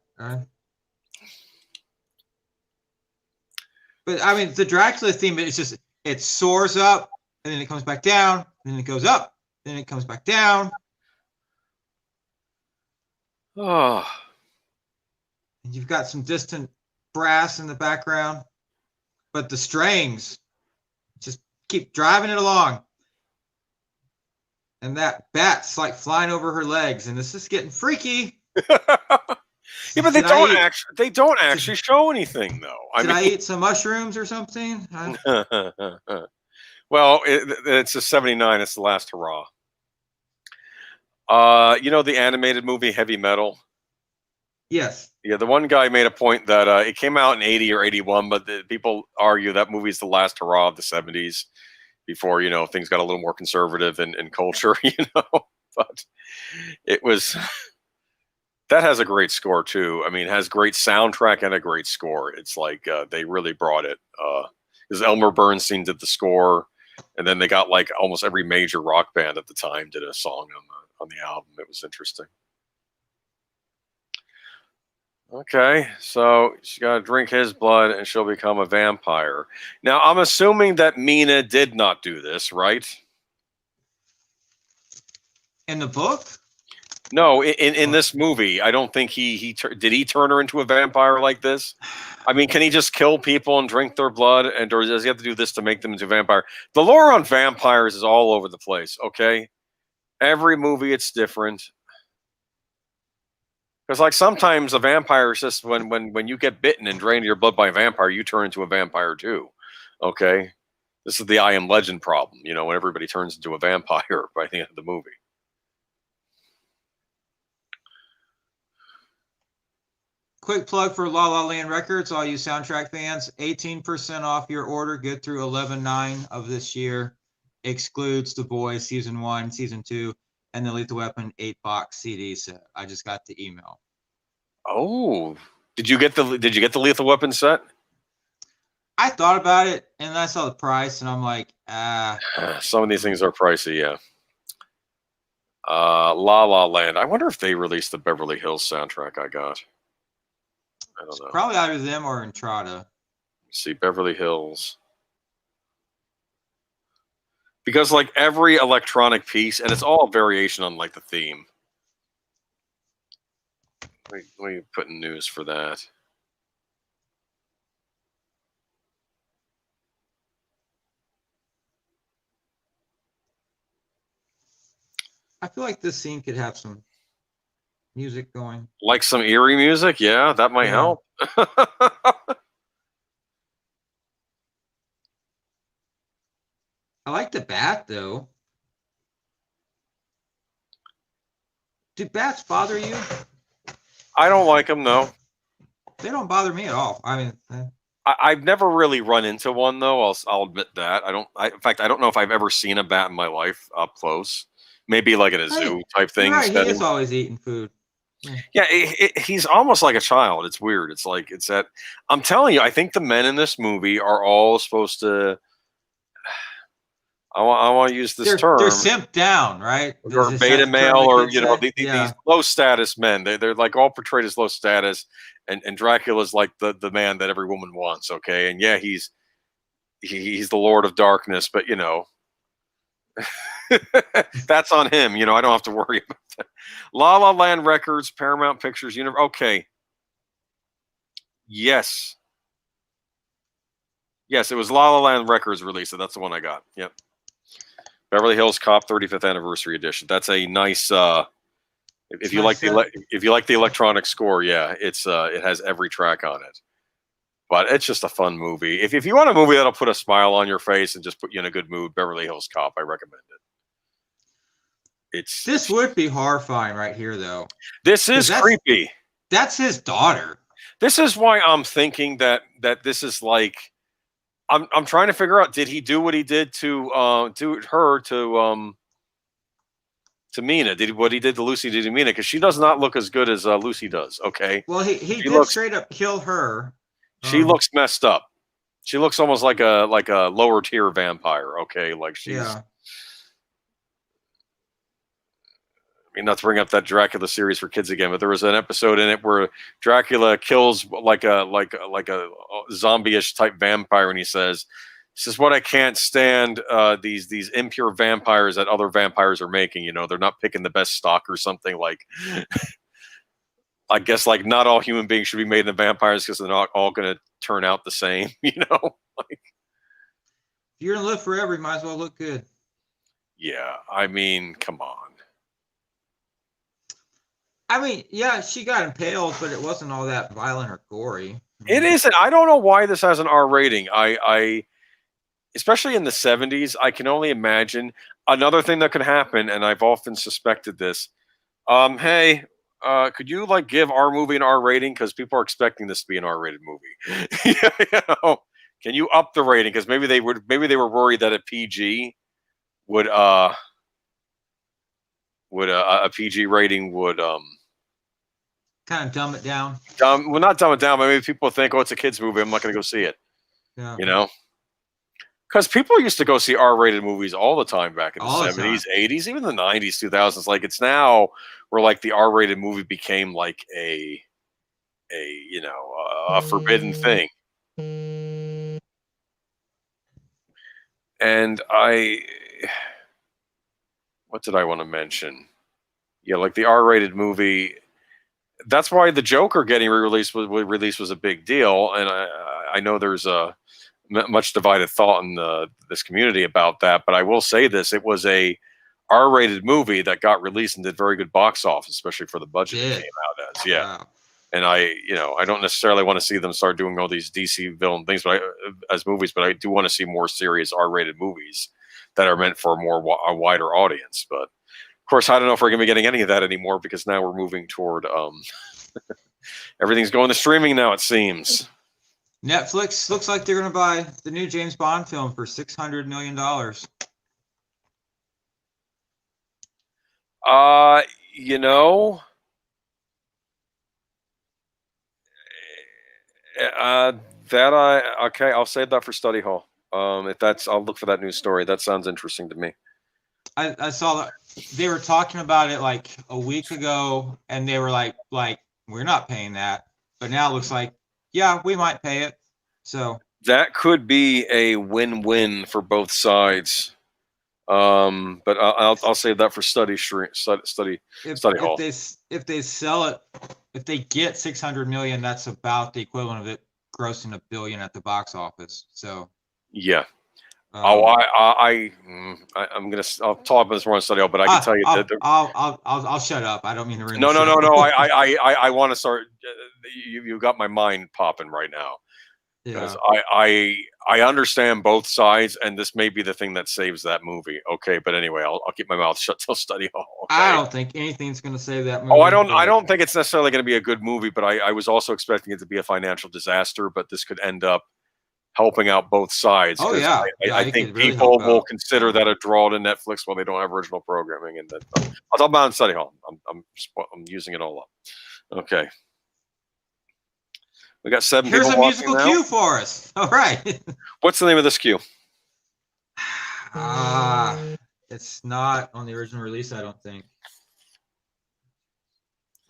But I mean, the Dracula theme is just, it soars up and then it comes back down, and then it goes up, then it comes back down. Oh. And you've got some distant brass in the background, but the strings just keep driving it along. And that bat's like flying over her legs, and this is getting freaky. Yeah, but they don't actually show anything, though. I eat some mushrooms or something? Well, it's a 79. It's the last hurrah. You know the animated movie Heavy Metal? Yes. Yeah, the one guy made a point that it came out in 80 or 81, but people argue that movie is the last hurrah of the 70s before, you know, things got a little more conservative in culture, you know. But it was... That has a great score, too. I mean, it has great soundtrack and a great score. It's like they really brought it. Because Elmer Bernstein did the score, and then they got like almost every major rock band at the time did a song on the album. It was interesting. Okay, so she got to drink his blood, and she'll become a vampire. Now, I'm assuming that Mina did not do this, right? In the book? No, in this movie, I don't think did he turn her into a vampire like this? I mean, can he just kill people and drink their blood, or does he have to do this to make them into a vampire? The lore on vampires is all over the place, okay? Every movie, it's different. Because, like, sometimes a vampire is just when you get bitten and drained your blood by a vampire, you turn into a vampire too, okay? This is the I Am Legend problem, you know, when everybody turns into a vampire by the end of the movie. Quick plug for La La Land Records, all you soundtrack fans. 18% off your order, good through 11/9 of this year. Excludes The Boys Season 1, Season 2, and the Lethal Weapon 8-box CD set. I just got the email. Oh, did you get the Lethal Weapon set? I thought about it, and I saw the price, and I'm like, Some of these things are pricey, yeah. La La Land. I wonder if they released the Beverly Hills soundtrack I got. I don't know. Probably either them or Entrada. Let's see, Beverly Hills. Because like every electronic piece, and it's all a variation on like the theme. Let me put in news for that. I feel like this scene could have some music going. Like some eerie music? Yeah, that might help. I like the bat, though. Do bats bother you? I don't like them, no. They don't bother me at all. I mean, I've never really run into one, though. I'll admit that. In fact, I don't know if I've ever seen a bat in my life up close. Maybe like in a zoo type thing. Right, he is always eating food. Yeah, he's almost like a child. It's weird. It's that. I'm telling you, I think the men in this movie are all supposed to. I want to use this term. They're simped down, right? Or beta male, or these low status men. They're like all portrayed as low status, and Dracula's like the man that every woman wants. Okay, and yeah, he's the Lord of Darkness, but that's on him. I don't have to worry about that. La La Land Records, Paramount Pictures, okay. Yes, it was La La Land Records release, so that's the one I got. Yep. Beverly Hills Cop 35th Anniversary Edition. That's a nice. If you like the electronic score, yeah, it has every track on it. But it's just a fun movie. If you want a movie that'll put a smile on your face and just put you in a good mood, Beverly Hills Cop, I recommend it. This would be horrifying right here, though. This is creepy. That's his daughter. This is why I'm thinking that this is like. I'm trying to figure out, did he do what he did to Mina? What he did to Lucy did to Mina? Because she does not look as good as Lucy does. Okay. Well, he did straight up kill her. She looks messed up. She looks almost like a lower tier vampire. Okay, like she's. Yeah. I mean, not to bring up that Dracula series for kids again, but there was an episode in it where Dracula kills like a zombie-ish type vampire, and he says, "This is what I can't stand. These impure vampires that other vampires are making. They're not picking the best stock or something like." I guess like not all human beings should be made into vampires because they're not all going to turn out the same. Like, if you're gonna live forever, you might as well look good. Yeah, I mean, come on. I mean, yeah, she got impaled, but it wasn't all that violent or gory. It isn't. I don't know why this has an R rating. I especially in the 70s, I can only imagine another thing that could happen, and I've often suspected this. Hey, could you give our movie an R rating? Because people are expecting this to be an R-rated movie. Can you up the rating? Because maybe they were worried that a PG would a PG rating would kind of dumb it down. Well, not dumb it down, but maybe people think, oh, it's a kid's movie, I'm not going to go see it. Yeah. Because people used to go see R-rated movies all the time back in the 70s, 80s, even the 90s, 2000s. Like it's now where the R-rated movie became like a forbidden thing. And what did I want to mention? Yeah, like the R-rated movie. That's why the Joker getting re-released was a big deal, and I know there's a much divided thought in this community about that. But I will say this: it was a R-rated movie that got released and did very good box office, especially for the budget it came out as. Yeah, wow. And I don't necessarily want to see them start doing all these DC villain things, as movies. But I do want to see more serious R-rated movies that are meant for a wider audience. But of course, I don't know if we're going to be getting any of that anymore because now we're moving toward everything's going to streaming now, it seems. Netflix looks like they're going to buy the new James Bond film for $600 million. You know, uh, okay, I'll save that for study hall. If that's, I'll look for that news story. That sounds interesting to me. I saw that they were talking about it like a week ago, and they were like we're not paying that, but now it looks like yeah, we might pay it. So That could be a win-win for both sides. But I'll save that for study hall. if they sell it, if they get 600 million, that's about the equivalent of it grossing $1 billion at the box office. So Yeah. um, I'll talk about this more on study hall, but I can tell you that I'll shut up. I don't mean to ruin no. the show. I want to start. You got my mind popping right now. Because I understand both sides, and this may be the thing that saves that movie. Okay, but anyway, I'll keep my mouth shut till study hall. Okay? I don't think anything's going to save that movie. Oh, I don't think it's necessarily going to be a good movie, but I was also expecting it to be a financial disaster. But this could end up helping out both sides. Oh yeah, I think people will consider that a draw to Netflix while they don't have original programming, and that I'll talk about it in study hall. I'm using it all up. Okay. We got 7 Here's people a musical cue for us. All right. What's the name of this cue? It's not on the original release, I don't think.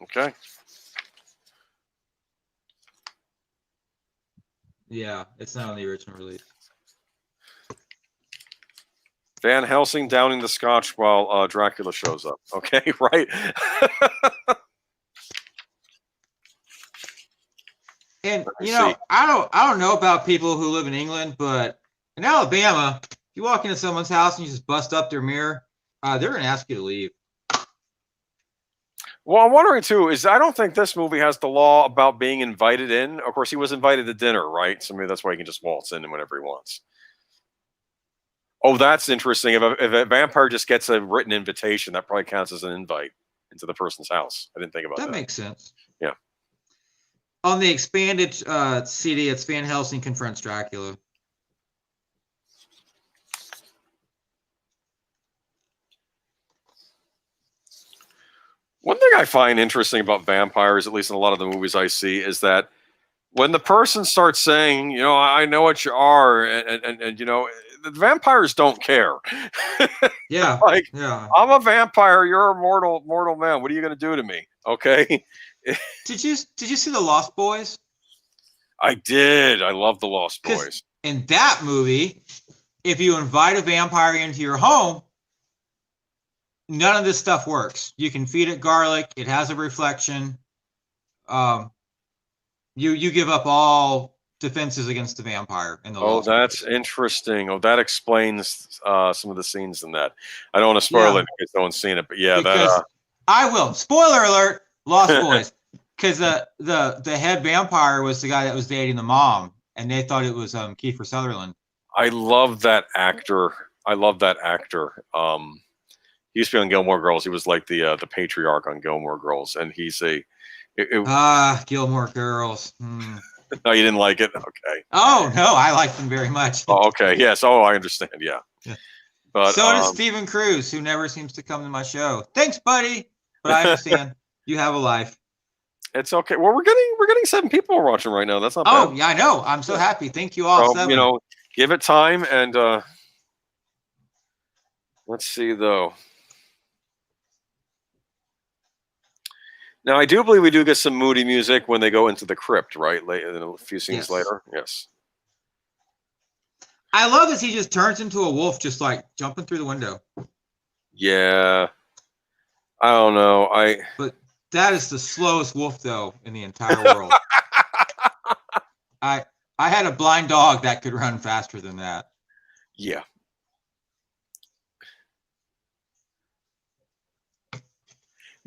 Okay. Yeah, it's not on the original release. Van Helsing downing the scotch while Dracula shows up. Okay, right? And I don't know about people who live in England, but in Alabama, if you walk into someone's house and you just bust up their mirror, they're going to ask you to leave. Well, I'm wondering too, I don't think this movie has the law about being invited in. Of course, he was invited to dinner, right? So maybe that's why he can just waltz in whenever he wants. Oh, that's interesting. If a vampire just gets a written invitation, that probably counts as an invite into the person's house. I didn't think about that. That makes sense. Yeah. On the expanded CD, it's Van Helsing confronts Dracula. One thing I find interesting about vampires, at least in a lot of the movies I see, is that when the person starts saying, I know what you are, and the vampires don't care. Yeah. Yeah. I'm a vampire. You're a mortal man. What are you going to do to me? Okay. Did you see The Lost Boys? I did. I love The Lost Boys. In that movie, if you invite a vampire into your home, none of this stuff works. You can feed it garlic. It has a reflection. You give up all defenses against the vampire in the Lost that's Boys. Interesting. Oh, that explains some of the scenes in that. I don't want to spoil it because no one's seen it, but yeah, because I will. Spoiler alert, Lost Boys. Because the head vampire was the guy that was dating the mom, and they thought it was Kiefer Sutherland. I love that actor. He used to be on Gilmore Girls. He was like the patriarch on Gilmore Girls, and he's Gilmore Girls. No, you didn't like it? Okay. Oh no, I liked them very much. Oh, okay. Yes. Oh, I understand. Yeah. But so does Stephen Cruz, who never seems to come to my show. Thanks, buddy. But I understand you have a life. It's okay. Well, we're getting 7 people watching right now. That's not bad. Oh yeah, I know. I'm so happy. Thank you all. 7. Give it time, and let's see though. Now, I do believe we do get some moody music when they go into the crypt, right? Late in a few scenes later. Yes. I love as he just turns into a wolf, just like jumping through the window. Yeah. I don't know. But that is the slowest wolf, though, in the entire world. I had a blind dog that could run faster than that. Yeah.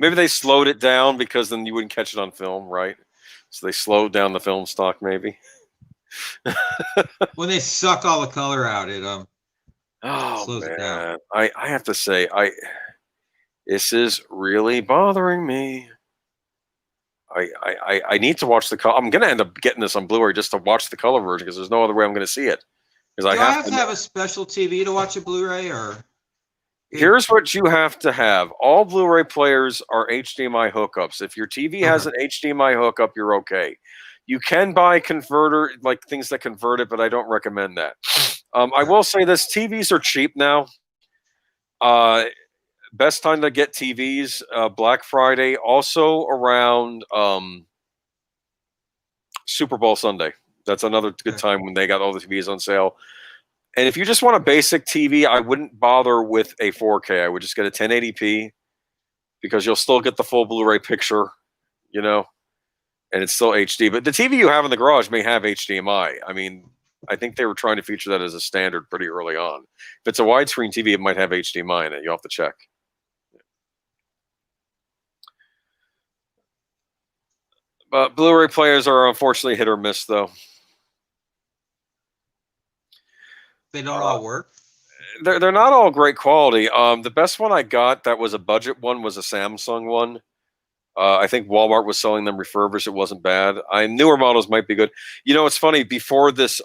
Maybe they slowed it down because then you wouldn't catch it on film, right? So they slowed down the film stock, maybe. When they suck all the color out, it slows it down. I have to say, this is really bothering me. I need to watch the color. I'm going to end up getting this on Blu-ray just to watch the color version because there's no other way I'm going to see it. Do I have to have a special TV to watch a Blu-ray, or? Here's what you have to have. All Blu-ray players are HDMI hookups. If your TV has an HDMI hookup, you're okay. You can buy converter, like things that convert it, but I don't recommend that. I will say this, TVs are cheap now. Best time to get TVs, Black Friday, also around Super Bowl Sunday. That's another good time when they got all the TVs on sale. And if you just want a basic TV, I wouldn't bother with a 4K. I would just get a 1080p because you'll still get the full Blu-ray picture, you know, and it's still HD. But the TV you have in the garage may have HDMI. I mean, I think they were trying to feature that as a standard pretty early on. If it's a widescreen TV, it might have HDMI in it. You'll have to check. But Blu-ray players are unfortunately hit or miss, though. They don't all work. They're not all great quality. The best one I got that was a budget one was a Samsung one. I think Walmart was selling them refurbished. It wasn't bad. Newer models might be good. You know, it's funny. Before this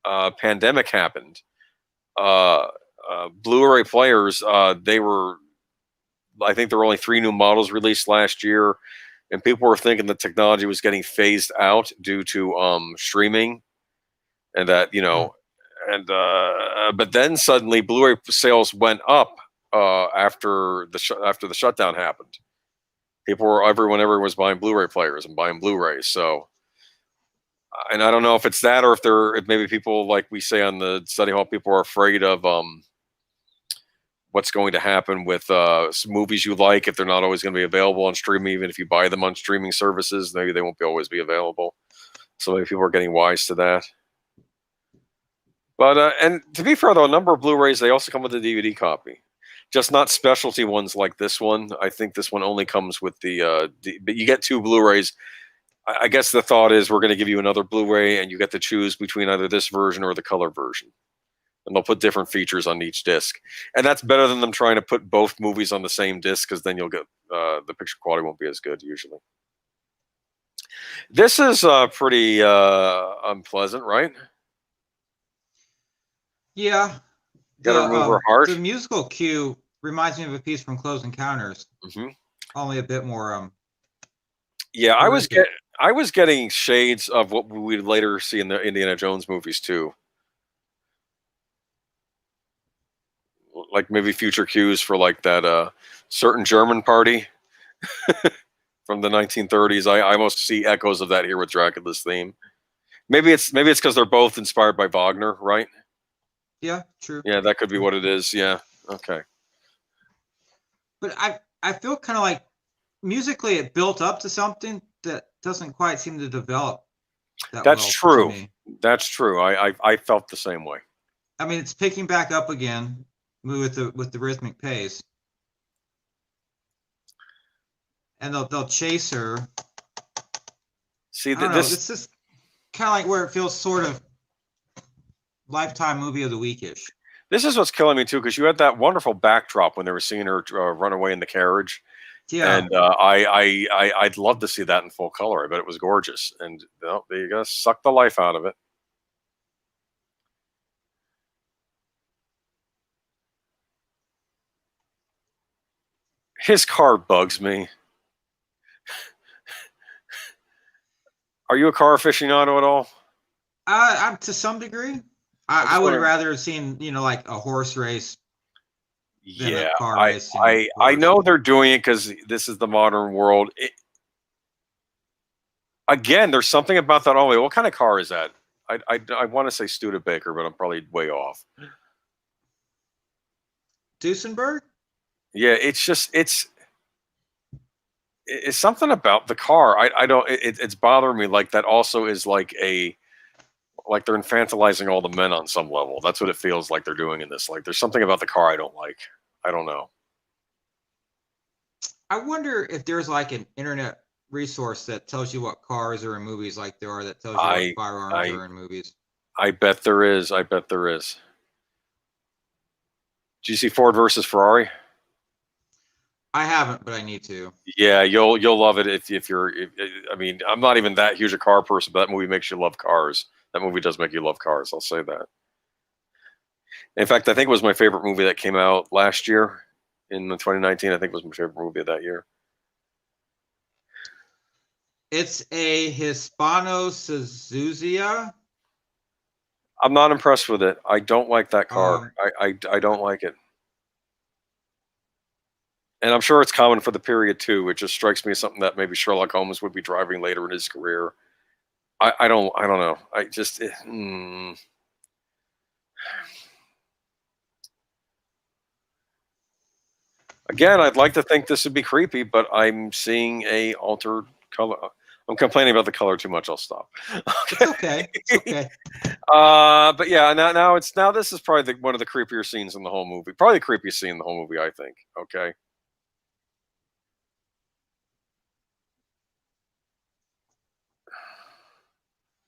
pandemic happened, Blu-ray players, I think there were only 3 new models released last year, and people were thinking the technology was getting phased out due to streaming, and that, you know, but then suddenly Blu-ray sales went up after the shutdown happened. Everyone was buying Blu-ray players and buying Blu-rays. So, and I don't know if it's that or if maybe people, like we say on the study hall, people are afraid of what's going to happen with some movies you like if they're not always going to be available on streaming. Even if you buy them on streaming services, maybe they won't always be available. So maybe people are getting wise to that. But and to be fair though, a number of Blu-rays, they also come with a DVD copy, just not specialty ones like this one. I think this one only comes with the but you get 2 Blu-rays. I guess the thought is we're going to give you another Blu-ray and you get to choose between either this version or the color version, and they'll put different features on each disc, and that's better than them trying to put both movies on the same disc, because then you'll get the picture quality won't be as good usually. This is pretty unpleasant, right? Yeah. Gotta remove her heart. The musical cue reminds me of a piece from Close Encounters. Only a bit more. Yeah, I was getting shades of what we would later see in the Indiana Jones movies too, like maybe future cues for like that certain German party from the 1930s. I almost see echoes of that here with Dracula's theme. Maybe it's because they're both inspired by Wagner, right? Yeah, true. Yeah, that could be what it is. Yeah. Okay. But I feel kind of like musically it built up to something that doesn't quite seem to develop That's true. That's true. I felt the same way. I mean, it's picking back up again with the rhythmic pace, and they'll chase her. See, this is kind of like where it feels sort of Lifetime movie of the weekish. This is what's killing me too, because you had that wonderful backdrop when they were seeing her run away in the carriage. Yeah, and I'd love to see that in full color. I bet it was gorgeous, and you gotta suck the life out of it. His car bugs me. Are you a car aficionado at all? I'm to some degree. I would rather have seen, like a horse race. Yeah, I know they're doing it because this is the modern world. Again, there's something about that. Oh, wait, what kind of car is that? I want to say Studebaker, but I'm probably way off. Duesenberg? Yeah, it's something about the car. I don't. It's bothering me. Like that also is like they're infantilizing all the men on some level. That's what it feels like they're doing in this. Like there's something about the car I don't like. I don't know. I wonder if there's like an internet resource that tells you what cars are in movies, like there are that tells you what firearms are in movies. I bet there is. I bet there is. Did you see Ford versus Ferrari? I haven't, but I need to. Yeah, you'll love it if you're. I mean, I'm not even that huge a car person, but that movie makes you love cars. That movie does make you love cars. I'll say that. In fact, I think it was my favorite movie that came out last year in 2019. I think it was my favorite movie of that year. It's a Hispano-Suzuka. I'm not impressed with it. I don't like that car. I don't like it. And I'm sure it's common for the period too. It just strikes me as something that maybe Sherlock Holmes would be driving later in his career. I don't know. I just Again, I'd like to think this would be creepy, but I'm seeing a altered color. I'm complaining about the color too much. I'll stop. It's okay. It's okay. But yeah, now this is probably one of the creepier scenes in the whole movie. Probably the creepiest scene in the whole movie, I think. Okay.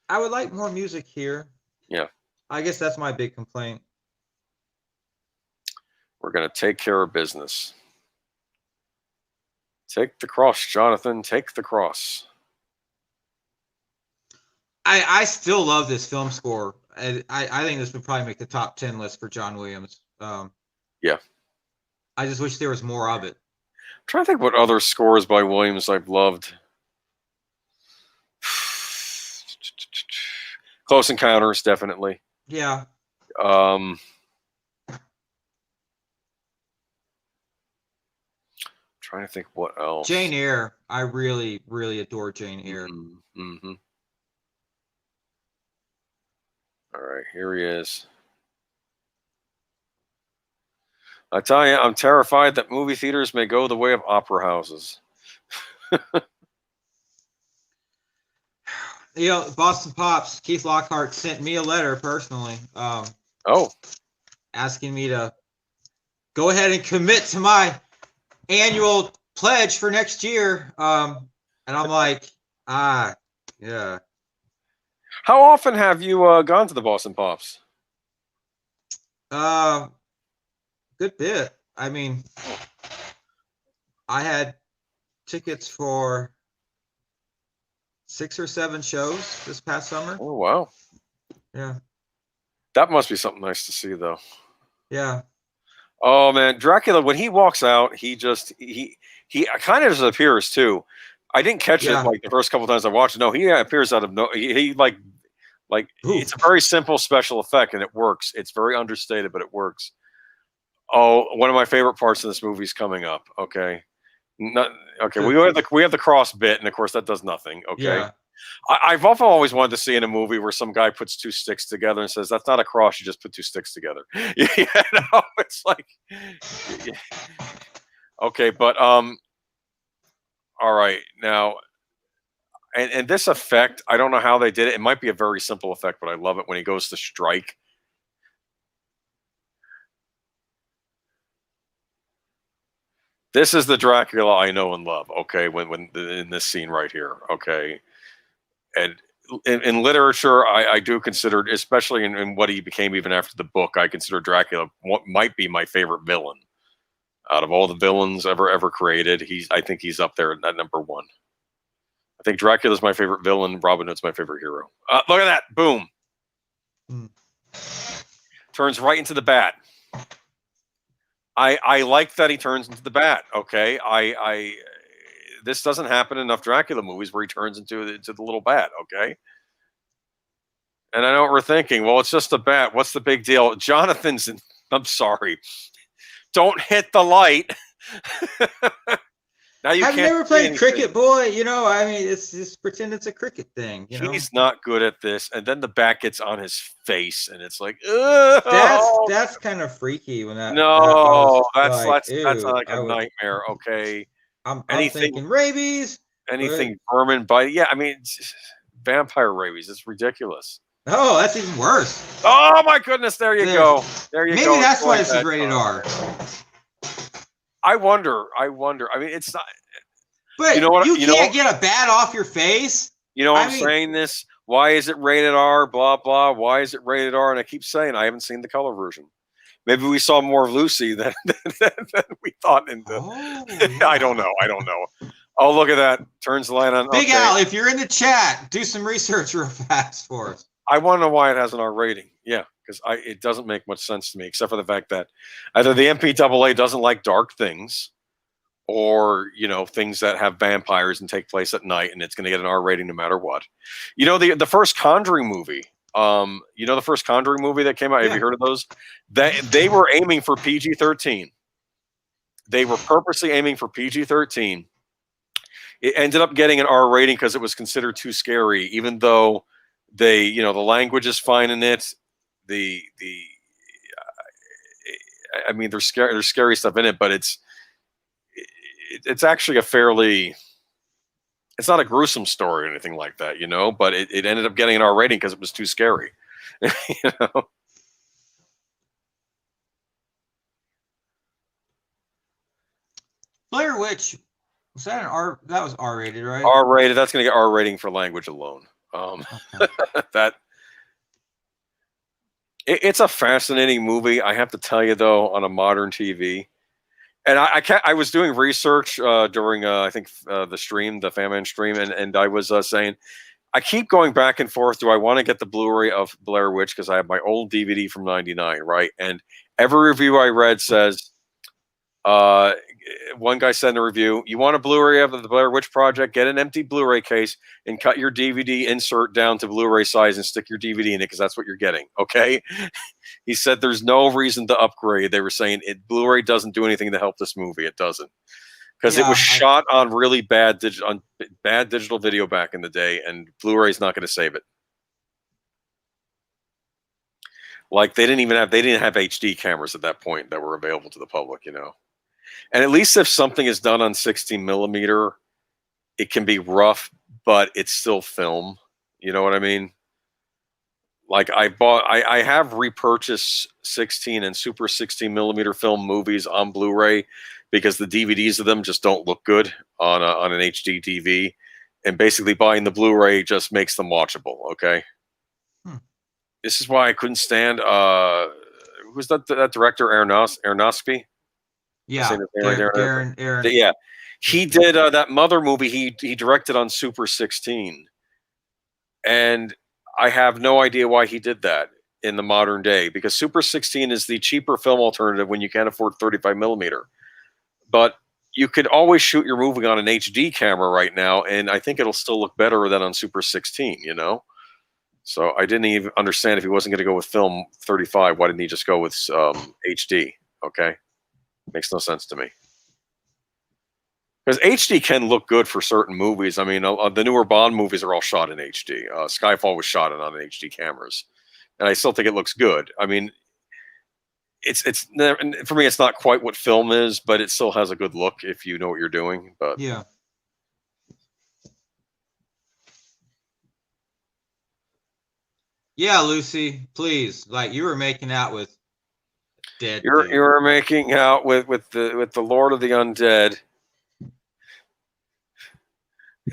I would like more music here. Yeah. I guess that's my big complaint. We're going to take care of business. Take the cross, Jonathan. Take the cross. I still love this film score. I think this would probably make the top 10 list for John Williams. Yeah. I just wish there was more of it. I'm trying to think what other scores by Williams I've loved. Close Encounters, definitely. Yeah. Trying to think what else. Jane Eyre. I really, really adore Jane Eyre. Mm-hmm. All right, here he is. I tell you, I'm terrified that movie theaters may go the way of opera houses. You know, Boston Pops, Keith Lockhart sent me a letter personally. Asking me to go ahead and commit to my annual pledge for next year. And I'm like, yeah. How often have you gone to the Boston Pops? Good bit. I mean, I had tickets for 6 or 7 shows this past summer. Oh, wow. Yeah. That must be something nice to see, though. Yeah. Oh, man. Dracula, when he walks out, he kind of disappears, too. I didn't catch it like the first couple times I watched it. No, he appears out of no. He like it's a very simple special effect, and it works. It's very understated, but it works. Oh, one of my favorite parts of this movie is coming up. Okay. Okay, we have the cross bit, and of course that does nothing. Okay, yeah. I've often always wanted to see in a movie where some guy puts 2 sticks together and says, "That's not a cross; you just put 2 sticks together." It's like, yeah. Okay, but all right now, and this effect, I don't know how they did it. It might be a very simple effect, but I love it when he goes to strike. This is the Dracula I know and love. Okay, when in this scene right here. Okay, and in literature, I do consider, especially in what he became even after the book, I consider Dracula what might be my favorite villain out of all the villains ever created. I think he's up there at number 1. I think Dracula's my favorite villain. Robin Hood's my favorite hero. Look at that! Boom. Turns right into the bat. I like that he turns into the bat. Okay, this doesn't happen in enough Dracula movies where he turns into the little bat. Okay, and I know what we're thinking. Well, it's just a bat. What's the big deal? Jonathan's. I'm sorry. Don't hit the light. Now you have you never played cricket, boy? You know, I mean, it's just pretend it's a cricket thing. You know? He's not good at this, and then the bat gets on his face, and it's like, that's kind of freaky when that. That's like a nightmare. Okay, I'm thinking rabies. Anything vermin bite? Yeah, I mean, vampire rabies. It's ridiculous. Oh, that's even worse. Oh my goodness! There you go. There you go. Maybe that's why it's rated R. I wonder. I mean, it's not. But you know what? You can't get a bat off your face. You know what I'm saying? This. Why is it rated R? Blah blah. Why is it rated R? And I keep saying I haven't seen the color version. Maybe we saw more of Lucy than we thought. I don't know. Oh, look at that! Turns the light on. Big Al, if you're in the chat, do some research real fast for us. I want to know why it has an R rating. Yeah, because it doesn't make much sense to me, except for the fact that either the MPAA doesn't like dark things, or things that have vampires and take place at night, and it's going to get an R rating no matter what. The first Conjuring movie. The first Conjuring movie that came out. Have you heard of those? They were aiming for PG-13. They were purposely aiming for PG-13. It ended up getting an R rating because it was considered too scary, even though the language is fine in it. I mean, there's scary stuff in it, but it's actually it's not a gruesome story or anything like that, but it ended up getting an R rating because it was too scary. Blair Witch, was that an R? That was R rated, right? R rated. That's going to get R rating for language alone. Okay. It's a fascinating movie. I have to tell you, though, on a modern TV. And I was doing research during I think the stream, the Fan Man stream, and I was saying I keep going back and forth. Do I want to get the Blu-ray of Blair Witch because I have my old DVD from '99, right? And every review I read says, one guy said in a review, "You want a Blu-ray of the Blair Witch Project? Get an empty Blu-ray case and cut your DVD insert down to Blu-ray size and stick your DVD in it because that's what you're getting." Okay. He said there's no reason to upgrade. They were saying Blu-ray doesn't do anything to help this movie. It doesn't, because it was shot on really bad digital video back in the day, and Blu-ray is not going to save it. Like they didn't have HD cameras at that point that were available to the public, And at least if something is done on 16 millimeter, it can be rough, but it's still film. You know what I mean? Like I have repurchased 16 and Super 16 millimeter film movies on Blu-ray because the DVDs of them just don't look good on an HD TV, and basically buying the Blu-ray just makes them watchable. Okay. This is why I couldn't stand. Who's that director? Aronofsky. Yeah, Aaron. Yeah, he did that Mother movie. He directed on Super 16, and I have no idea why he did that in the modern day, because Super 16 is the cheaper film alternative when you can't afford 35 millimeter. But you could always shoot your movie on an HD camera right now, and I think it'll still look better than on Super 16. So I didn't even understand if he wasn't going to go with film 35. Why didn't he just go with HD? Okay. Makes no sense to me. Because HD can look good for certain movies. I mean, the newer Bond movies are all shot in HD. Skyfall was shot on HD cameras, and I still think it looks good. I mean, it's for me, it's not quite what film is, but it still has a good look if you know what you're doing. But yeah. Yeah, Lucy, please. Like, you were making out with dead. You were making out with the Lord of the Undead.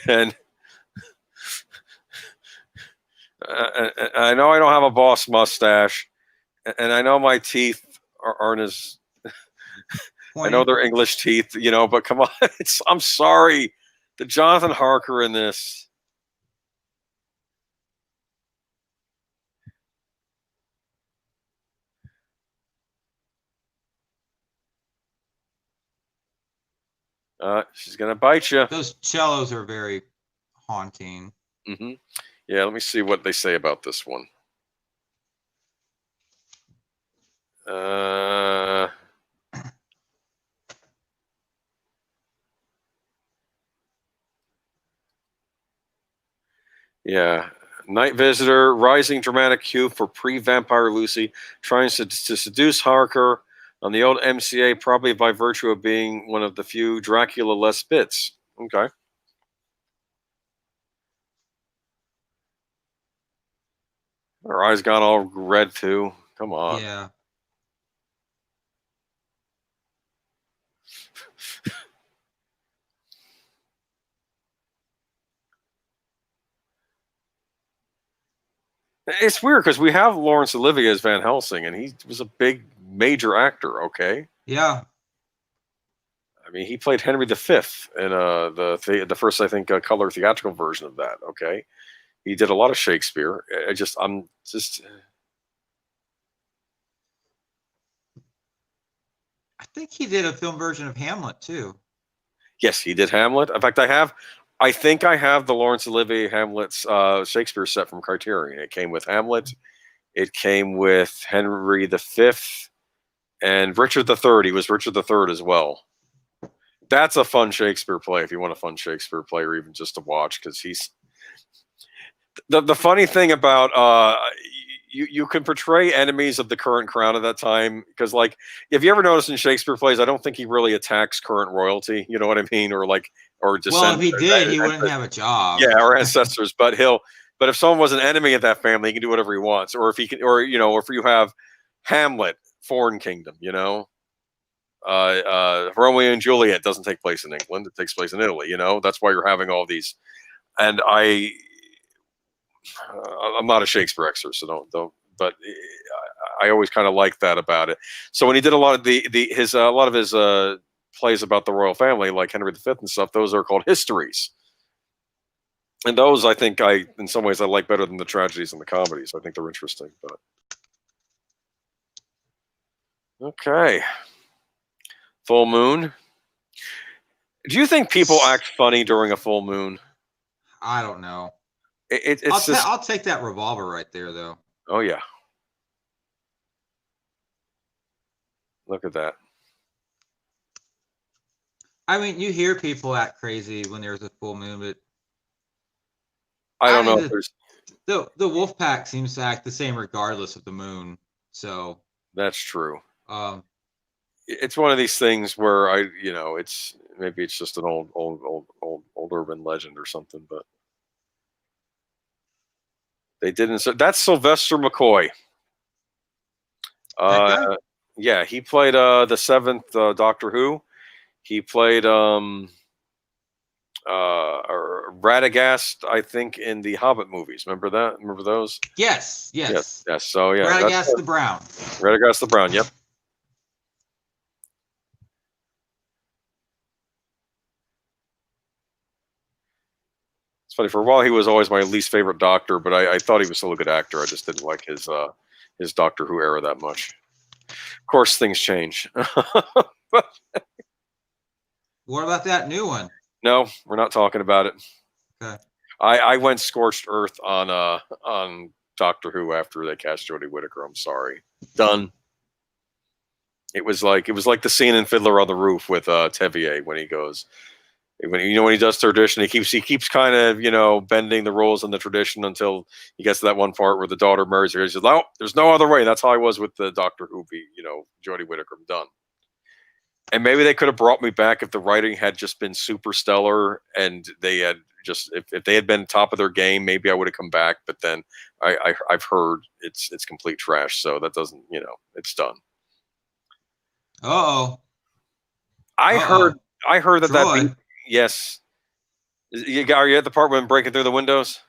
And I know I don't have a boss mustache, and I know my teeth aren't as I know they're English teeth, but come on. I'm sorry. The Jonathan Harker in this. She's going to bite you. Those cellos are very haunting. Mm-hmm. Yeah, let me see what they say about this one. Yeah. Night Visitor, rising dramatic hue for pre-vampire Lucy, trying to seduce Harker on the old MCA, probably by virtue of being one of the few Dracula-less bits. Okay. Her eyes gone all red too. Come on. Yeah. It's weird because we have Laurence Olivier as Van Helsing, and he was a big, major actor. Okay. Yeah. I mean, he played Henry V in the first, I think, color theatrical version of that. Okay. He did a lot of Shakespeare. I'm just. I think he did a film version of Hamlet too. Yes, he did Hamlet. In fact, I think I have the Laurence Olivier Hamlet's Shakespeare set from Criterion. It came with Hamlet. It came with Henry V and Richard III. He was Richard III as well. That's a fun Shakespeare play if you want a fun Shakespeare play, or even just to watch, because he's the funny thing about you can portray enemies of the current crown at that time, because like if you ever notice in Shakespeare plays, I don't think he really attacks current royalty. You know what I mean? Or Well, if he did, he wouldn't have a job. Yeah, or ancestors. But if someone was an enemy of that family, he can do whatever he wants. Or if he can, or if you have Hamlet, foreign kingdom, Romeo and Juliet doesn't take place in England; it takes place in Italy. That's why you're having all these. And I'm not a Shakespeare expert, so don't. But I always kind of like that about it. So when he did a lot of his plays about the royal family, like Henry V and stuff, those are called histories. And those, I think, in some ways I like better than the tragedies and the comedies. I think they're interesting. But okay, full moon. Do you think people act funny during a full moon? I don't know. I'll take that revolver right there, though. Oh yeah, look at that. I mean, you hear people act crazy when there's a full moon, but I don't know if there's the wolf pack seems to act the same regardless of the moon. So that's true. It's one of these things where it's maybe it's just an old urban legend or something, but they didn't. So that's Sylvester McCoy. Yeah, he played the seventh Doctor Who. He played Radagast, I think, in the Hobbit movies. Remember that? Remember those? Yes. So yeah, Radagast the Brown. Radagast the Brown. Yep. It's funny. For a while, he was always my least favorite Doctor, but I thought he was still a good actor. I just didn't like his Doctor Who era that much. Of course, things change. What about that new one? No, we're not talking about it. Okay. I went scorched earth on Doctor Who after they cast Jodie Whittaker. I'm sorry. Done. It was like the scene in Fiddler on the Roof with Tevier when he goes when he does tradition, he keeps kind of bending the rules and the tradition until he gets to that one part where the daughter marries her. He says, "No, there's no other way." That's how I was with the Doctor Who, Jodie Whittaker. I'm done. And maybe they could have brought me back if the writing had just been super stellar and they had just if they had been top of their game, maybe I would have come back. But then I've heard it's complete trash, so that doesn't it's done. Uh-oh. I heard that Troy. yes. Are you at the part when breaking through the windows?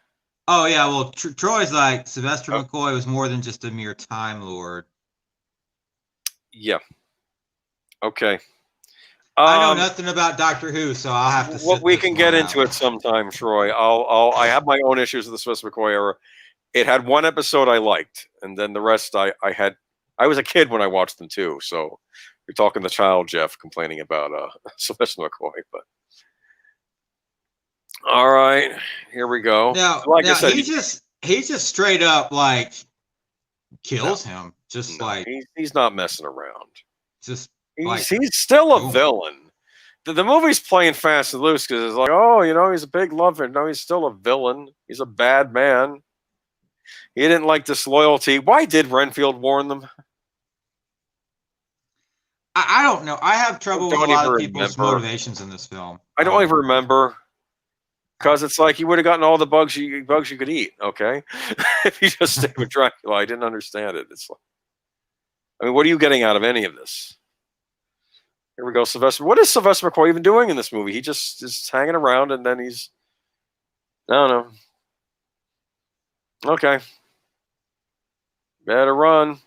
Oh yeah, well Troy's like Sylvester McCoy was more than just a mere Time Lord. Yeah. Okay. I know nothing about Doctor Who, so I'll have to. Well, we can get into it sometime, Troy. I have my own issues with the Sylvester McCoy era. It had one episode I liked, and then the rest I was a kid when I watched them too. So you're talking the child Jeff complaining about Sylvester McCoy, but all right, here we go. Now, I said, he just straight up like kills him. Just like he's not messing around. Just he's still a villain. The movie's playing fast and loose because it's like, oh, he's a big lover. No, he's still a villain. He's a bad man. He didn't like disloyalty. Why did Renfield warn them? I don't know. I have trouble with a lot of people's motivations in this film. I don't even remember. Because it's like you would have gotten all the bugs you could eat, okay? If you just stayed with Dracula. I didn't understand it. It's like, I mean, what are you getting out of any of this? Here we go, Sylvester. What is Sylvester McCoy even doing in this movie? He just is hanging around and then he's... I don't know. Okay. Better run.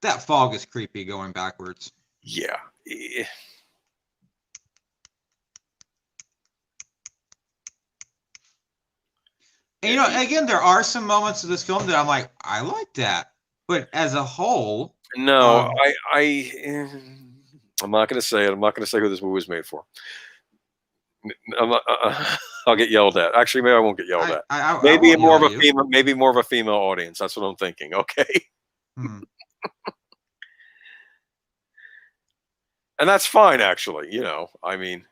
That fog is creepy going backwards. Yeah. And, again, there are some moments of this film that I'm like, I like that, but as a whole, no, I'm not going to say it. I'm not going to say who this movie was made for. I'm not, I'll get yelled at. Actually, maybe I won't get yelled at. Maybe more of a female. Maybe more of a female audience. That's what I'm thinking. Okay. And that's fine, actually. I mean,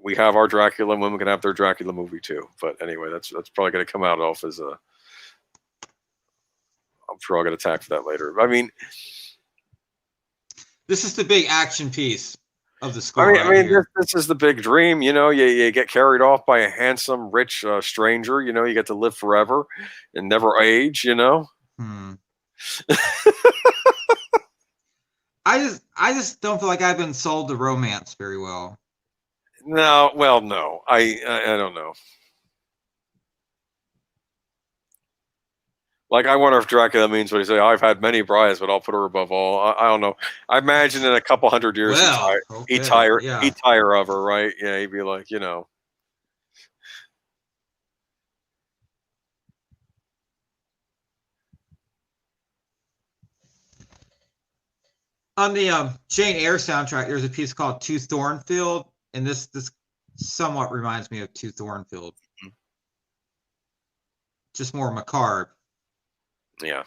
we have our Dracula, and women can have their Dracula movie too. But anyway, that's probably going to come out off as a. I'm sure I'll get attacked for that later. I mean, this is the big action piece of the score. This is the big dream. You get carried off by a handsome, rich stranger. You get to live forever and never age. I just don't feel like I've been sold to romance very well. No, well, no, I don't know. Like, I wonder if Dracula means what he say. I've had many brides, but I'll put her above all. I don't know. I imagine in a couple hundred years, he'd tire of her, right? Yeah, he'd be like, On the Jane Eyre soundtrack, there's a piece called "To Thornfield," and this somewhat reminds me of "To Thornfield." Mm-hmm. Just more macabre. Yeah.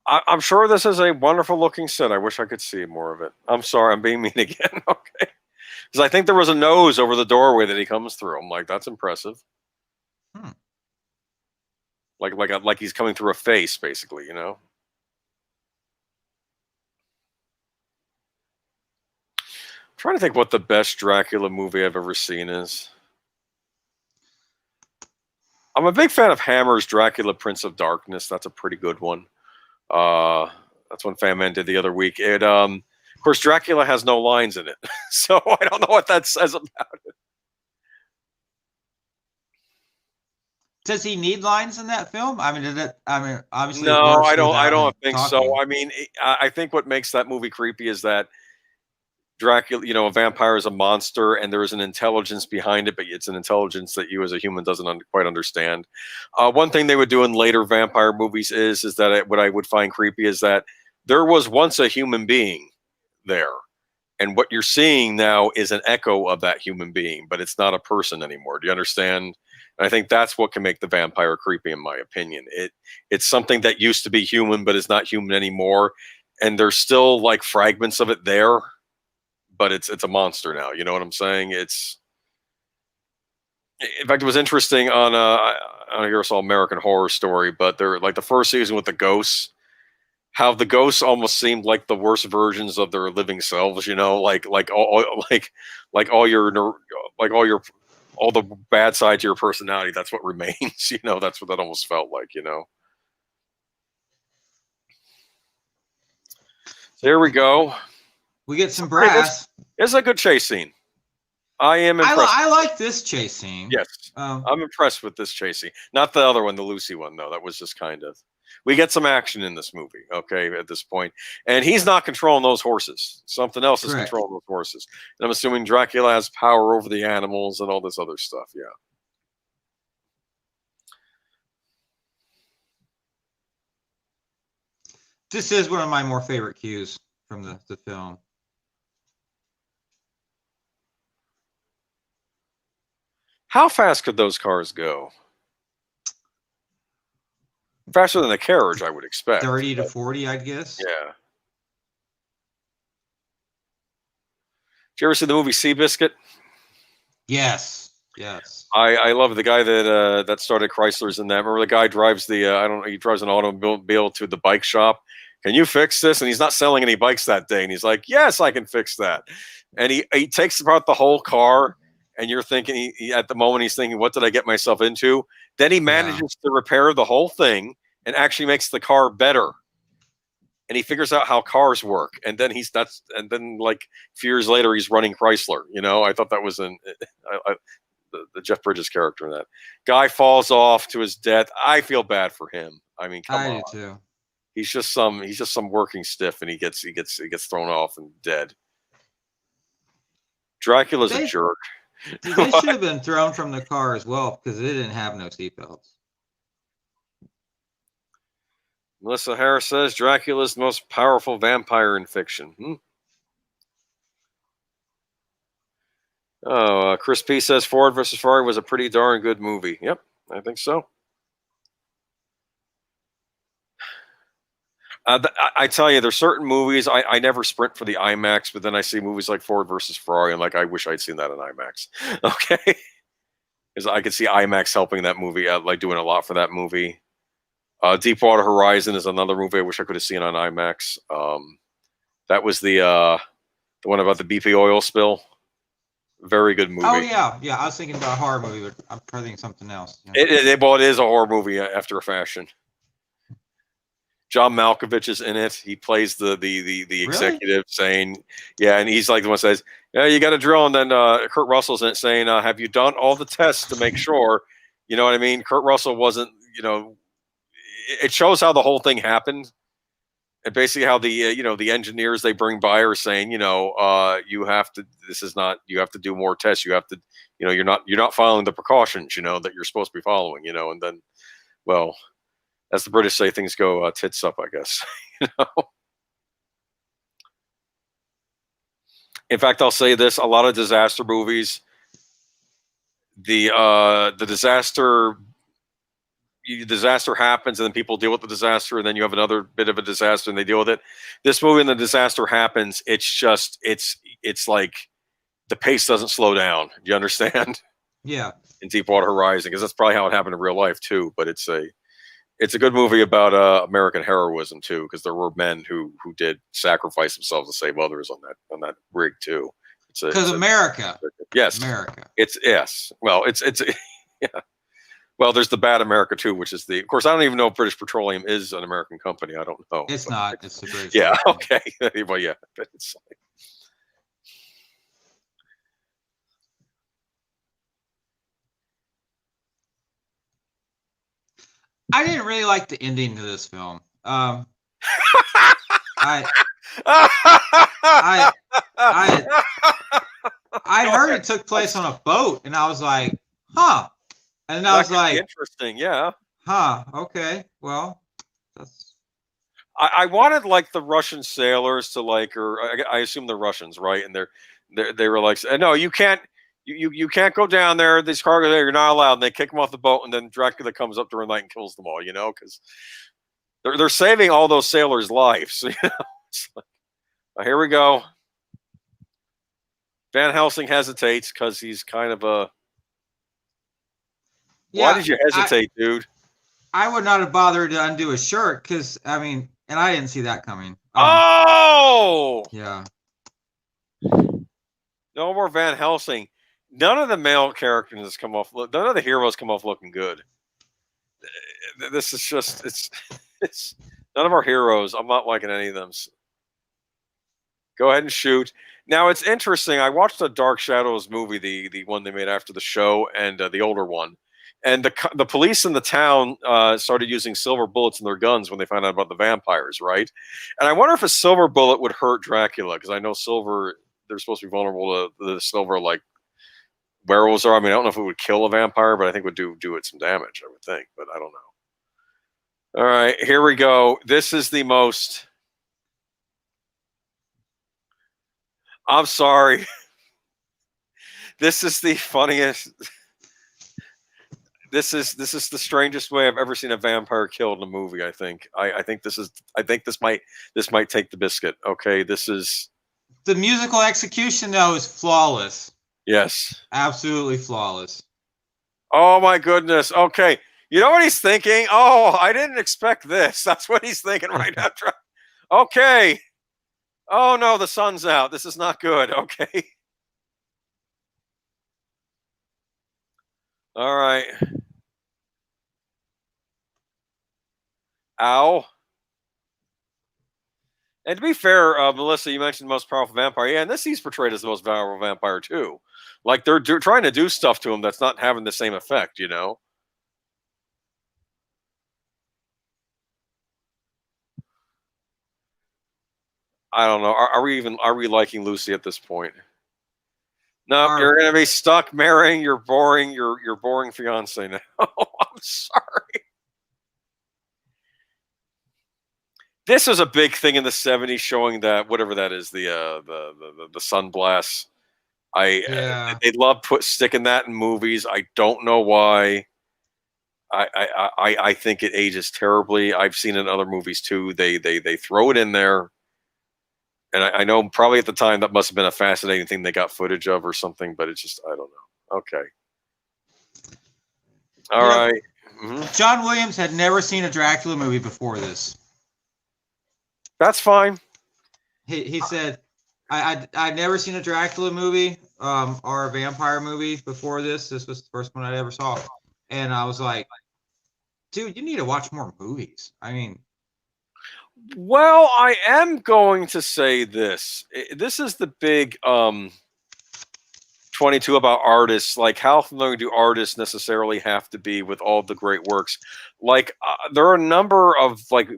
I'm sure this is a wonderful looking set. I wish I could see more of it. I'm sorry, I'm being mean again. Okay. Because I think there was a nose over the doorway that he comes through. I'm like, that's impressive. Like he's coming through a face, basically, I'm trying to think what the best Dracula movie I've ever seen is. I'm a big fan of Hammer's Dracula Prince of Darkness. That's a pretty good one. That's one Fan Man did the other week. Of course, Dracula has no lines in it, so I don't know what that says about it. Does he need lines in that film? Obviously. No, I don't think so. I mean, I think what makes that movie creepy is that Dracula, a vampire is a monster, and there is an intelligence behind it, but it's an intelligence that you as a human doesn't quite understand. One thing they would do in later vampire movies is that what I would find creepy is that there was once a human being there, and what you're seeing now is an echo of that human being, but it's not a person anymore. Do you understand? And I think that's what can make the vampire creepy, in my opinion. It's something that used to be human, but is not human anymore, and there's still like fragments of it there. But it's a monster now. You know what I'm saying? In fact, it was interesting on I don't know, saw American Horror Story, but they're like the first season with the ghosts, how the ghosts almost seemed like the worst versions of their living selves. All the bad side to your personality. That's what remains. That's what that almost felt like. So here we go. We get some brass. It's a good chase scene. I am impressed. I like this chase scene. Yes. I'm impressed with this chase scene. Not the other one, the Lucy one, though. That was just kind of... We get some action in this movie, okay, at this point. And he's not controlling those horses. Something else is controlling those horses. And I'm assuming Dracula has power over the animals and all this other stuff, yeah. This is one of my more favorite cues from the film. How fast could those cars go? Faster than a carriage, I would expect. 30 to 40, I'd guess. Yeah. Did you ever see the movie Seabiscuit? Yes. I love the guy that started Chrysler's in that. Remember the guy drives he drives an automobile to the bike shop. Can you fix this? And he's not selling any bikes that day. And he's like, yes, I can fix that. And he takes apart the whole car. And you're thinking, at the moment, he's thinking, what did I get myself into? Then he manages to repair the whole thing and actually makes the car better. And he figures out how cars work. And then like a few years later, he's running Chrysler. I thought that was the Jeff Bridges character in that. Guy falls off to his death. I feel bad for him. I mean, come on. I do too. He's just some working stiff, and he gets thrown off and dead. Dracula's a They jerk. they should have been thrown from the car as well because they didn't have no seatbelts. Melissa Harris says Dracula's the most powerful vampire in fiction. Oh, Chris P says Ford versus Ferrari was a pretty darn good movie. Yep, I think so. I tell you, there's certain movies I never sprint for the IMAX, but then I see movies like Ford versus Ferrari, and like I wish I'd seen that in IMAX. Okay, because I could see IMAX helping that movie, like doing a lot for that movie. Deepwater Horizon is another movie I wish I could have seen on IMAX. That was the one about the BP oil spill. Very good movie. Oh yeah, yeah. I was thinking about a horror movie, but I'm probably thinking something else. Yeah. It is a horror movie after a fashion. John Malkovich is in it. He plays the executive saying, yeah, and he's like the one that says, yeah, you got to drill. And then Kurt Russell's in it saying, have you done all the tests to make sure? You know what I mean? Kurt Russell wasn't, it shows how the whole thing happened. And basically how the, the engineers they bring by are saying, you have to, you have to do more tests. You have to, you're not following the precautions, that you're supposed to be following, and then, well, as the British say, things go tits up, I guess. In fact, I'll say this: a lot of disaster movies, the disaster happens, and then people deal with the disaster, and then you have another bit of a disaster, and they deal with it. This movie, and the disaster happens, it's like the pace doesn't slow down. Do you understand? Yeah. In Deepwater Horizon, because that's probably how it happened in real life too. But it's a good movie about American heroism too, because there were men who did sacrifice themselves to save others on that rig too. Because America. Yes. America. Yes. Well, it's yeah. Well, there's the bad America too, which is of course I don't even know if British Petroleum is an American company. I don't know. It's not. It's the British. Yeah. Okay. Well, yeah. It's like, I didn't really like the ending to this film. I heard it took place on a boat, and I was like, huh. And I was like, interesting, yeah. Huh. Okay. Well, that's. I wanted like the Russian sailors to or I assume they're Russians, right? And they were like, no, you can't. You can't go down there. These cargo there, you're not allowed. And they kick them off the boat, and then Dracula comes up during the night and kills them all. Because they're saving all those sailors' lives. It's like, oh, here we go. Van Helsing hesitates because he's kind of a. Yeah, why did you hesitate, dude? I would not have bothered to undo his shirt because and I didn't see that coming. Oh. Yeah. No more Van Helsing. None of the male characters come off. None of the heroes come off looking good. This is just it's none of our heroes. I'm not liking any of them. Go ahead and shoot. Now it's interesting. I watched the Dark Shadows movie, the one they made after the show, and the older one. And the police in the town started using silver bullets in their guns when they found out about the vampires, right? And I wonder if a silver bullet would hurt Dracula, because I know silver. They're supposed to be vulnerable to the silver, like werewolves are. I don't know if it would kill a vampire, but I think it would do it some damage, I would think, but I don't know. All right, here we go. This is the most. I'm sorry. This is the funniest. This is the strangest way I've ever seen a vampire killed in a movie. I think. I think this might take the biscuit. Okay, this is. The musical execution though is flawless. Yes. Absolutely flawless. Oh my goodness. Okay. You know what he's thinking? Oh, I didn't expect this. That's what he's thinking right now. Okay. Oh no, the sun's out. This is not good. Okay. All right. Ow. And to be fair, Melissa, you mentioned the most powerful vampire. Yeah, and he's portrayed as the most powerful vampire too. Like they're trying to do stuff to him that's not having the same effect, I don't know. Are we liking Lucy at this point? No, you're gonna be stuck marrying your boring fiance now. I'm sorry. This was a big thing in the '70s, showing that whatever that is, the sunblast. They love sticking that in movies. I don't know why. I think it ages terribly. I've seen it in other movies too. They throw it in there, and I know probably at the time that must have been a fascinating thing they got footage of or something. But it's just, I don't know. Okay, all right. John Williams had never seen a Dracula movie before this. That's fine. He said, I'd never seen a Dracula movie or a vampire movie before this. This was the first one I ever saw. And I was like, dude, you need to watch more movies. I mean, well, I am going to say this. This is the big 22 about artists. Like, how familiar do artists necessarily have to be with all the great works? Like, there are a number of like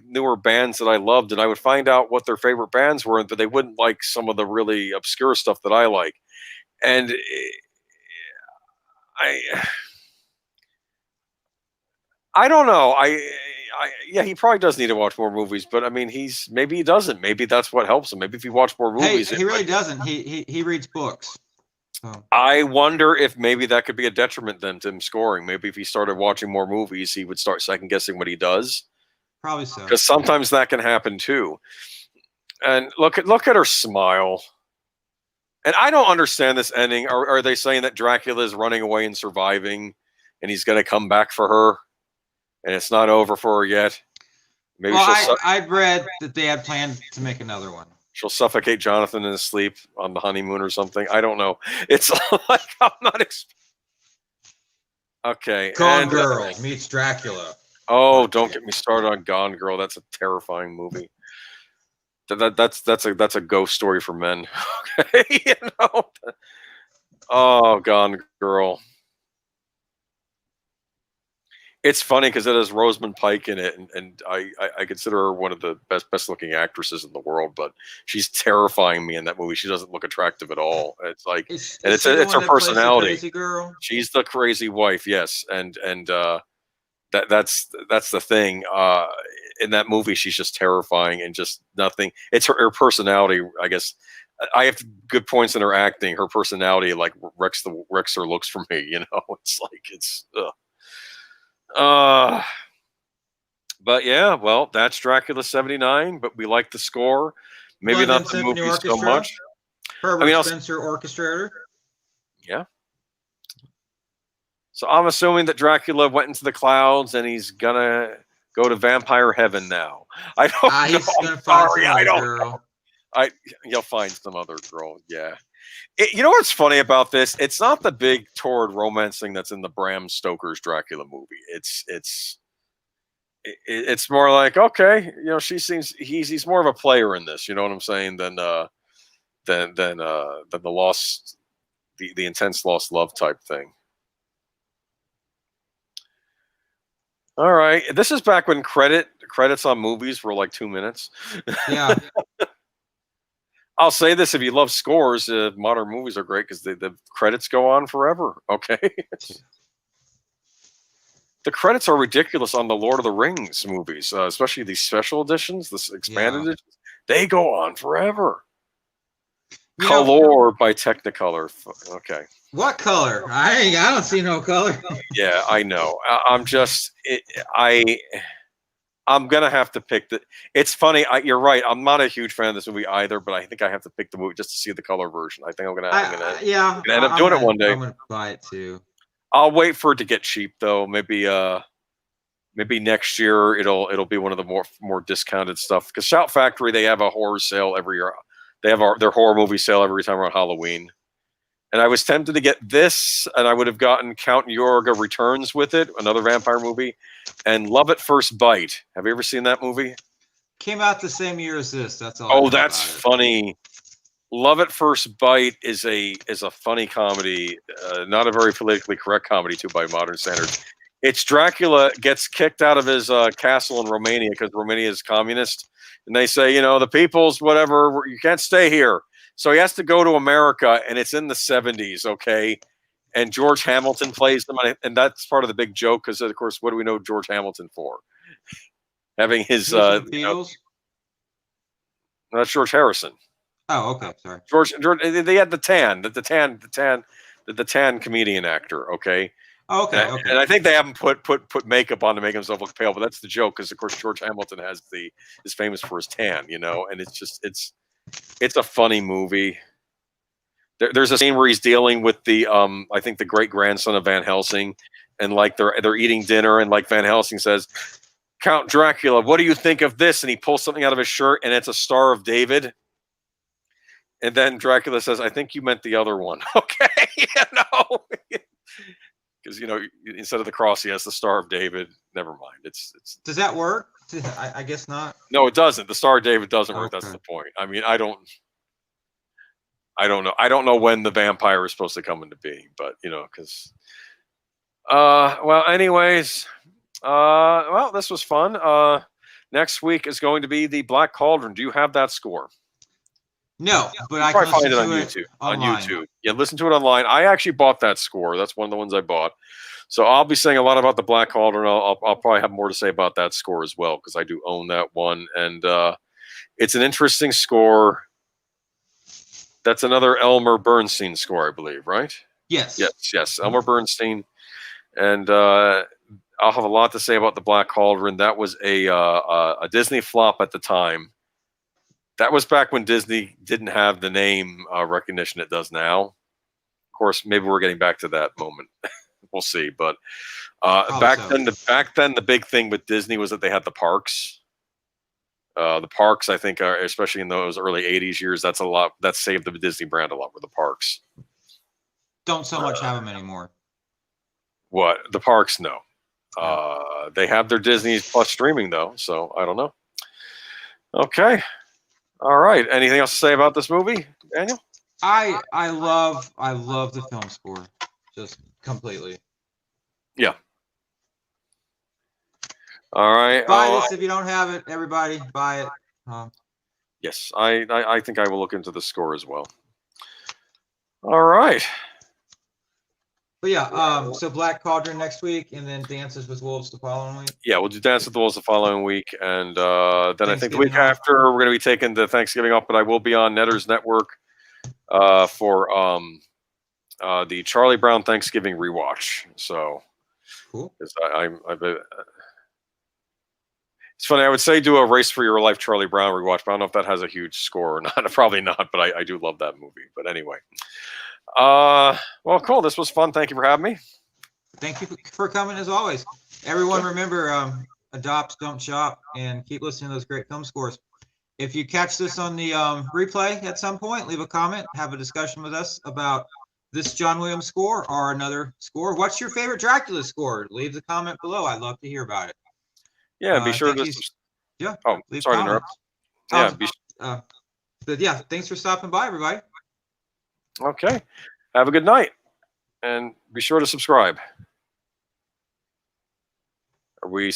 newer bands that I loved, and I would find out what their favorite bands were, but they wouldn't like some of the really obscure stuff that I like. And I don't know. Yeah, he probably does need to watch more movies, but I mean, maybe he doesn't. Maybe that's what helps him. Maybe if he watched more movies, he really doesn't. He reads books. So. I wonder if maybe that could be a detriment then to him scoring. Maybe if he started watching more movies, he would start second guessing what he does. Probably so. Because sometimes that can happen too. And look at her smile. And I don't understand this ending. Are they saying that Dracula is running away and surviving, and he's going to come back for her, and it's not over for her yet? Maybe I'd read that they had planned to make another one. She'll suffocate Jonathan in his sleep on the honeymoon or something. I don't know. It's like, I'm not. Okay. Gone Girl meets Dracula. Oh, don't get me started on Gone Girl. That's a terrifying movie. That's a ghost story for men. Okay, you know. Oh, Gone Girl. It's funny because it has Rosamund Pike in it, and I consider her one of the best looking actresses in the world, but she's terrifying me in that movie. She doesn't look attractive at all. It's like, it's her personality. Crazy girl? She's the crazy wife, yes, and that's the thing. In that movie, she's just terrifying and just nothing. It's her personality, I guess. I have good points in her acting. Her personality like wrecks her looks for me. You know, it's like it's. But yeah, well, that's Dracula '79. But we like the score. Maybe not the movie so much. Herbert Spencer orchestrator. Yeah. So I'm assuming that Dracula went into the clouds and he's gonna go to vampire heaven now. I don't know. He's gonna find some other girl. You'll find some other girl. Yeah. You know what's funny about this? It's not the big torrid romance thing that's in the Bram Stoker's Dracula movie. It's more like, okay, you know, he's more of a player in this. You know what I'm saying? Than the intense lost love type thing. All right, this is back when credits on movies were like 2 minutes. Yeah. I'll say this: if you love scores, modern movies are great because the credits go on forever. Okay, the credits are ridiculous on the Lord of the Rings movies, especially these special editions, this expanded editions. They go on forever. Color by Technicolor. Okay. What color? I don't see no color. Yeah, I know. I'm gonna have to pick the. It's funny. You're right. I'm not a huge fan of this movie either, but I think I have to pick the movie just to see the color version. I think I'm gonna end up doing it one day. I'm gonna buy it too. I'll wait for it to get cheap though. Maybe next year it'll be one of the more discounted stuff. Because Shout Factory, they have a horror sale every year. They have their horror movie sale every time around Halloween. And I was tempted to get this, and I would have gotten Count Yorga Returns with it, another vampire movie, and Love at First Bite. Have you ever seen that movie? Came out the same year as this. That's all. Oh, that's funny. Love at First Bite is a funny comedy, not a very politically correct comedy too by modern standards. It's Dracula gets kicked out of his castle in Romania because Romania is communist, and they say, you know, the people's whatever, you can't stay here. So he has to go to America, and it's in the 70s, okay? And George Hamilton plays them, and that's part of the big joke because, of course, what do we know George Hamilton for? Having his, Beatles. That's George Harrison. Oh, okay, sorry. George, they had the tan comedian actor, okay? Oh, okay, okay. And I think they haven't put makeup on to make himself look pale, but that's the joke because, of course, George Hamilton is famous for his tan, and it's a funny movie. There's a scene where he's dealing with the I think the great grandson of Van Helsing, and like they're eating dinner, and like Van Helsing says, "Count Dracula, what do you think of this?" And he pulls something out of his shirt, and it's a Star of David. And then Dracula says, "I think you meant the other one." Okay, because instead of the cross, he has the Star of David. Never mind. It's. Does that work? I guess not. No, it doesn't. The Star of David doesn't work. Okay. That's the point. I mean, I don't know. I don't know when the vampire is supposed to come into being, but because. Well, anyways, well, this was fun. Next week is going to be the Black Cauldron. Do you have that score? No, but I can find it on YouTube. Online. On YouTube, yeah, listen to it online. I actually bought that score. That's one of the ones I bought. So I'll be saying a lot about the Black Cauldron. I'll probably have more to say about that score as well because I do own that one, and it's an interesting score. That's another Elmer Bernstein score, I believe, right? Yes. Yes. Elmer Bernstein, and I'll have a lot to say about the Black Cauldron. That was a Disney flop at the time. That was back when Disney didn't have the name recognition it does now. Of course, maybe we're getting back to that moment. We'll see. But back then, the big thing with Disney was that they had the parks. The parks, I think, especially in those early '80s years, that's a lot. That saved the Disney brand a lot. With the parks, don't so much have them anymore. What the parks? No, they have their Disney Plus streaming though. So I don't know. Okay. All right. Anything else to say about this movie, Daniel? I love the film score, just completely. Yeah. All right. Buy this if you don't have it. Everybody, buy it. Yes, I think I will look into the score as well. All right. But yeah, so Black Cauldron next week, and then Dances with Wolves the following week. Yeah, we'll do Dance with the Wolves the following week, and then I think the week after we're going to be taking the Thanksgiving off, but I will be on Netter's Network for the Charlie Brown Thanksgiving rewatch. So cool. It's funny. I would say do a Race for Your Life Charlie Brown rewatch, but I don't know if that has a huge score or not. Probably not, but I do love that movie. But anyway. Well, cool. This was fun. Thank you for having me. Thank you for coming as always. Everyone, remember, adopt, don't shop, and keep listening to those great film scores. If you catch this on the replay at some point, leave a comment, have a discussion with us about this John Williams score or another score. What's your favorite Dracula score? Leave the comment below. I'd love to hear about it. Yeah, be sure to. Yeah. Oh, sorry to interrupt. Yeah. But yeah, thanks for stopping by, everybody. Okay. Have a good night. And be sure to subscribe. Are we